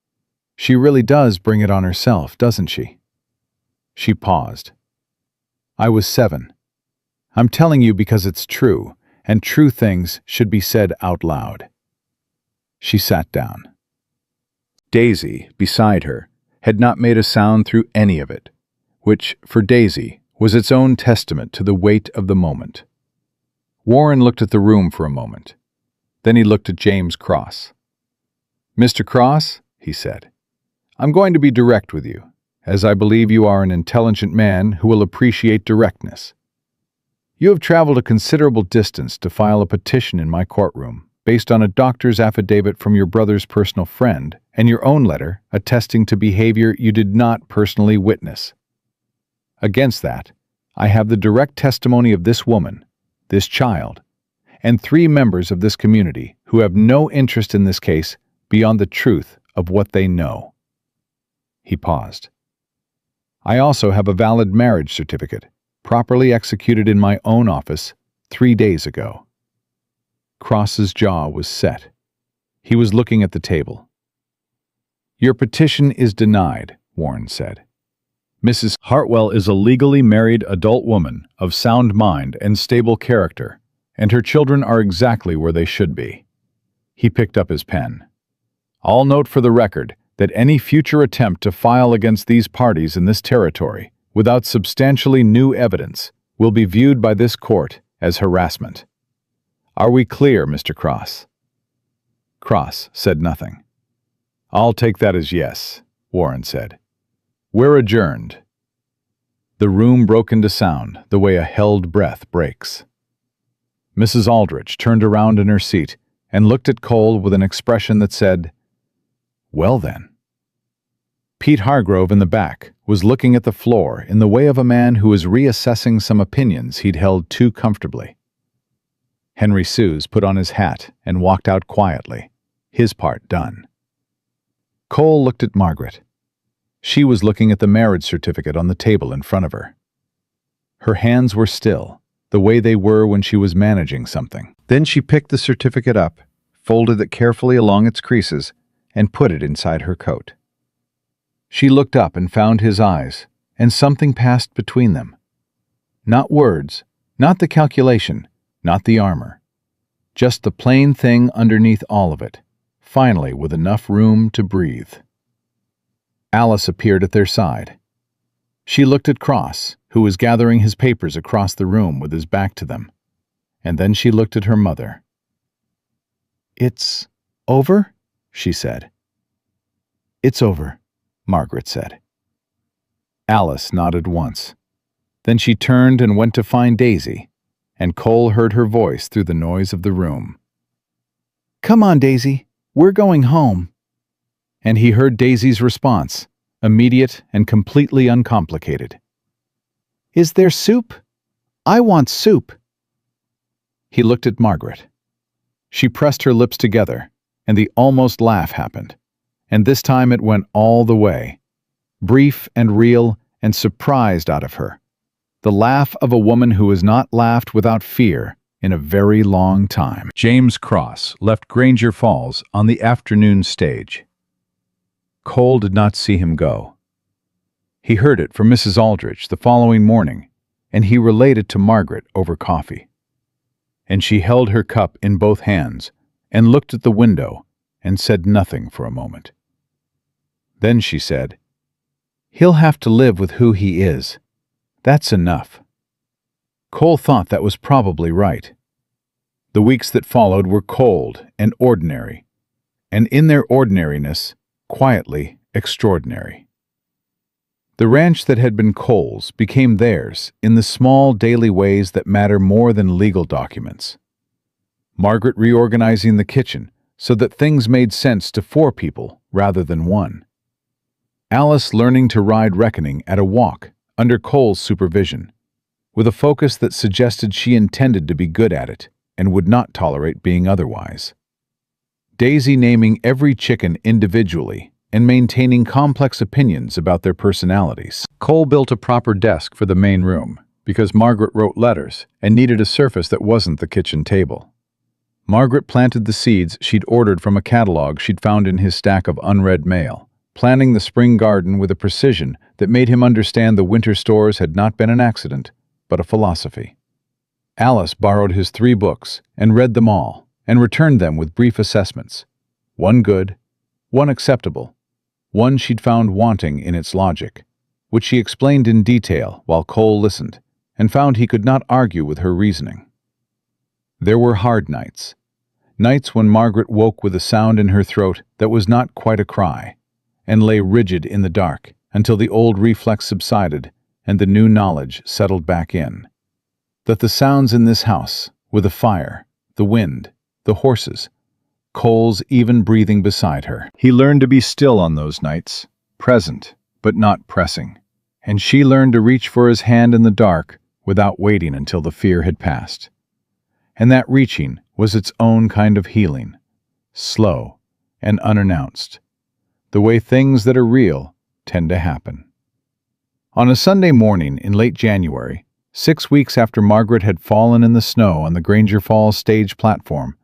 'She really does bring it on herself, doesn't she?'" She paused. "I was 7. I'm telling you because it's true, and true things should be said out loud." She sat down. Daisy, beside her, had not made a sound through any of it, which, for Daisy, was its own testament to the weight of the moment. Warren looked at the room for a moment. Then he looked at James Cross. "Mr. Cross," he said, "I'm going to be direct with you, as I believe you are an intelligent man who will appreciate directness. You have traveled a considerable distance to file a petition in my courtroom based on a doctor's affidavit from your brother's personal friend and your own letter attesting to behavior you did not personally witness. Against that, I have the direct testimony of this woman, this child, and 3 members of this community who have no interest in this case beyond the truth of what they know." He paused. "I also have a valid marriage certificate, properly executed in my own office 3 days ago." Cross's jaw was set. He was looking at the table. "Your petition is denied," Warren said. "Mrs. Hartwell is a legally married adult woman of sound mind and stable character, and her children are exactly where they should be." He picked up his pen. "I'll note for the record that any future attempt to file against these parties in this territory without substantially new evidence will be viewed by this court as harassment. Are we clear, Mr. Cross?" Cross said nothing. I'll take that as yes, Warren said. We're adjourned. The room broke into sound, the way a held breath breaks. Mrs. Aldrich turned around in her seat and looked at Cole with an expression that said, "Well then." Pete Hargrove in the back was looking at the floor in the way of a man who was reassessing some opinions he'd held too comfortably. Henry Sues put on his hat and walked out quietly, his part done. Cole looked at Margaret. She was looking at the marriage certificate on the table in front of her. Her hands were still, the way they were when she was managing something. Then she picked the certificate up, folded it carefully along its creases, and put it inside her coat. She looked up and found his eyes, and something passed between them. Not words, not the calculation, not the armor. Just the plain thing underneath all of it, finally with enough room to breathe. Alice appeared at their side. She looked at Cross, who was gathering his papers across the room with his back to them. And then she looked at her mother. "It's over?" she said. "It's over," Margaret said. Alice nodded once. Then she turned and went to find Daisy, and Cole heard her voice through the noise of the room. "Come on, Daisy, we're going home." And he heard Daisy's response, immediate and completely uncomplicated. "Is there soup? I want soup." He looked at Margaret. She pressed her lips together, and the almost laugh happened. And this time it went all the way, brief and real and surprised out of her. The laugh of a woman who has not laughed without fear in a very long time. James Cross left Granger Falls on the afternoon stage. Cole did not see him go. He heard it from Mrs. Aldrich the following morning, and he relayed it to Margaret over coffee. And she held her cup in both hands and looked at the window and said nothing for a moment. Then she said, "He'll have to live with who he is. That's enough." Cole thought that was probably right. The weeks that followed were cold and ordinary, and in their ordinariness, quietly extraordinary. The ranch that had been Cole's became theirs in the small daily ways that matter more than legal documents. Margaret reorganizing the kitchen so that things made sense to 4 people rather than 1. Alice learning to ride reckoning at a walk under Cole's supervision, with a focus that suggested she intended to be good at it and would not tolerate being otherwise. Daisy naming every chicken individually and maintaining complex opinions about their personalities. Cole built a proper desk for the main room because Margaret wrote letters and needed a surface that wasn't the kitchen table. Margaret planted the seeds she'd ordered from a catalog she'd found in his stack of unread mail, planning the spring garden with a precision that made him understand the winter stores had not been an accident, but a philosophy. Alice borrowed his 3 books and read them all and returned them with brief assessments. 1 good, 1 acceptable, 1 she'd found wanting in its logic, which she explained in detail while Cole listened and found he could not argue with her reasoning. There were hard nights, nights when Margaret woke with a sound in her throat that was not quite a cry, and lay rigid in the dark until the old reflex subsided and the new knowledge settled back in. That the sounds in this house, with the fire, the wind, the horses, Cole's even breathing beside her. He learned to be still on those nights, present, but not pressing, and she learned to reach for his hand in the dark without waiting until the fear had passed. And that reaching was its own kind of healing, slow and unannounced, the way things that are real tend to happen. On a Sunday morning in late January, 6 weeks after Margaret had fallen in the snow on the Granger Falls stage platform,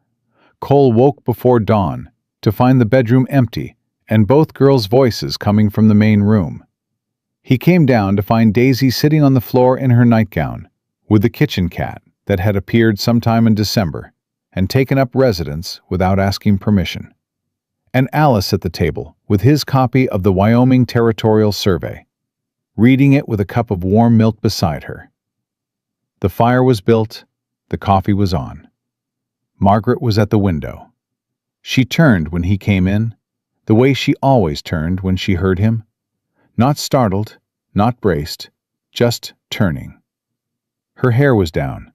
Cole woke before dawn to find the bedroom empty and both girls' voices coming from the main room. He came down to find Daisy sitting on the floor in her nightgown, with the kitchen cat that had appeared sometime in December and taken up residence without asking permission, and Alice at the table with his copy of the Wyoming Territorial Survey, reading it with a cup of warm milk beside her. The fire was built, the coffee was on. Margaret was at the window. She turned when he came in, the way she always turned when she heard him. Not startled, not braced, just turning. Her hair was down.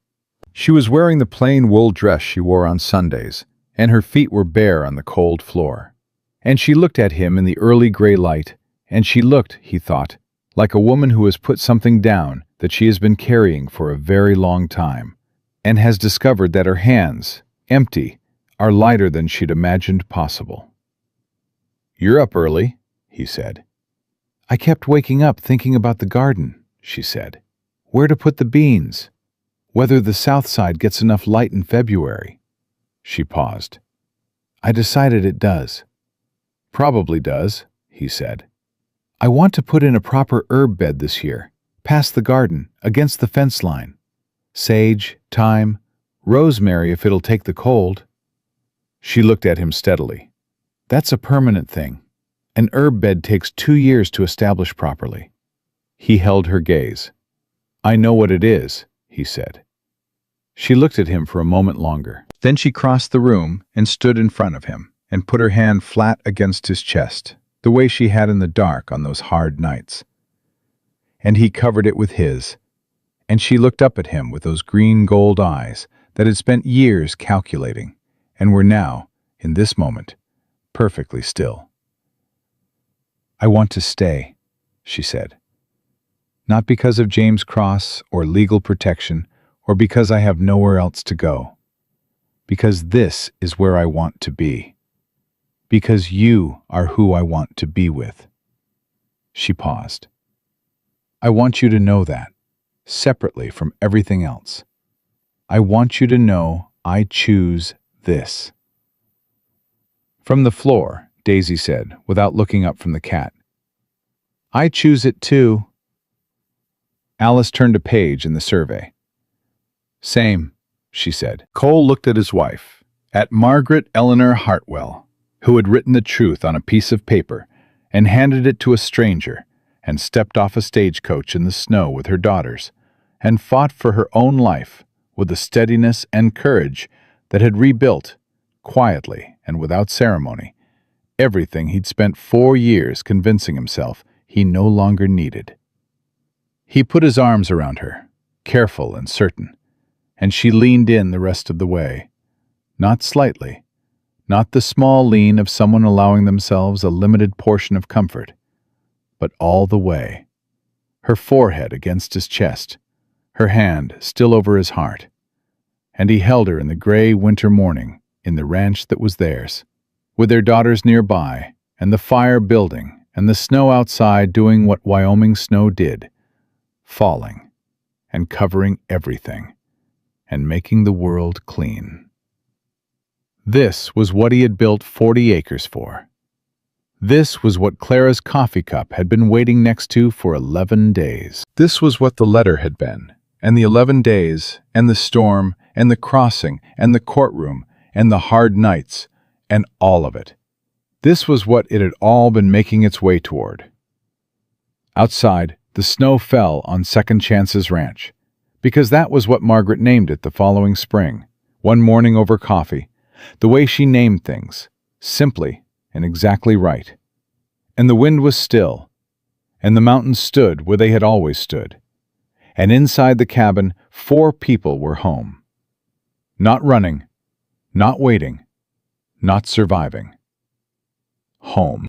She was wearing the plain wool dress she wore on Sundays, and her feet were bare on the cold floor. And she looked at him in the early gray light, and she looked, he thought, like a woman who has put something down that she has been carrying for a very long time, and has discovered that her hands, empty, are lighter than she'd imagined possible. "You're up early," he said. "I kept waking up thinking about the garden," she said. "Where to put the beans. Whether the south side gets enough light in February." She paused. "I decided it does." "Probably does," he said. "I want to put in a proper herb bed this year, past the garden, against the fence line. Sage, thyme, rosemary if it'll take the cold." She looked at him steadily. "That's a permanent thing. An herb bed takes 2 years to establish properly." He held her gaze. "I know what it is," he said. She looked at him for a moment longer. Then she crossed the room and stood in front of him and put her hand flat against his chest, the way she had in the dark on those hard nights. And he covered it with his, and she looked up at him with those green-gold eyes that had spent years calculating and were now, in this moment, perfectly still. "I want to stay," she said. "Not because of James Cross or legal protection or because I have nowhere else to go. Because this is where I want to be. Because you are who I want to be with." She paused. "I want you to know that, separately from everything else. I want you to know I choose this." From the floor, Daisy said, without looking up from the cat, "I choose it too." Alice turned a page in the survey. "Same," she said. Cole looked at his wife, at Margaret Eleanor Hartwell, who had written the truth on a piece of paper and handed it to a stranger, and stepped off a stagecoach in the snow with her daughters, and fought for her own life with a steadiness and courage that had rebuilt, quietly and without ceremony, everything he'd spent 4 years convincing himself he no longer needed. He put his arms around her, careful and certain, and she leaned in the rest of the way, not slightly, not the small lean of someone allowing themselves a limited portion of comfort, but all the way, her forehead against his chest, her hand still over his heart, and he held her in the gray winter morning in the ranch that was theirs, with their daughters nearby, and the fire building, and the snow outside doing what Wyoming snow did, falling and covering everything, and making the world clean. This was what he had built 40 acres for. This was what Clara's coffee cup had been waiting next to for 11 days. This was what the letter had been, and the 11 days, and the storm, and the crossing, and the courtroom, and the hard nights, and all of it. This was what it had all been making its way toward. Outside, the snow fell on Second Chance's ranch, because that was what Margaret named it the following spring, one morning over coffee, the way she named things, simply and exactly right. And the wind was still, and the mountains stood where they had always stood, and inside the cabin 4 people were home. Not running, not waiting, not surviving. Home.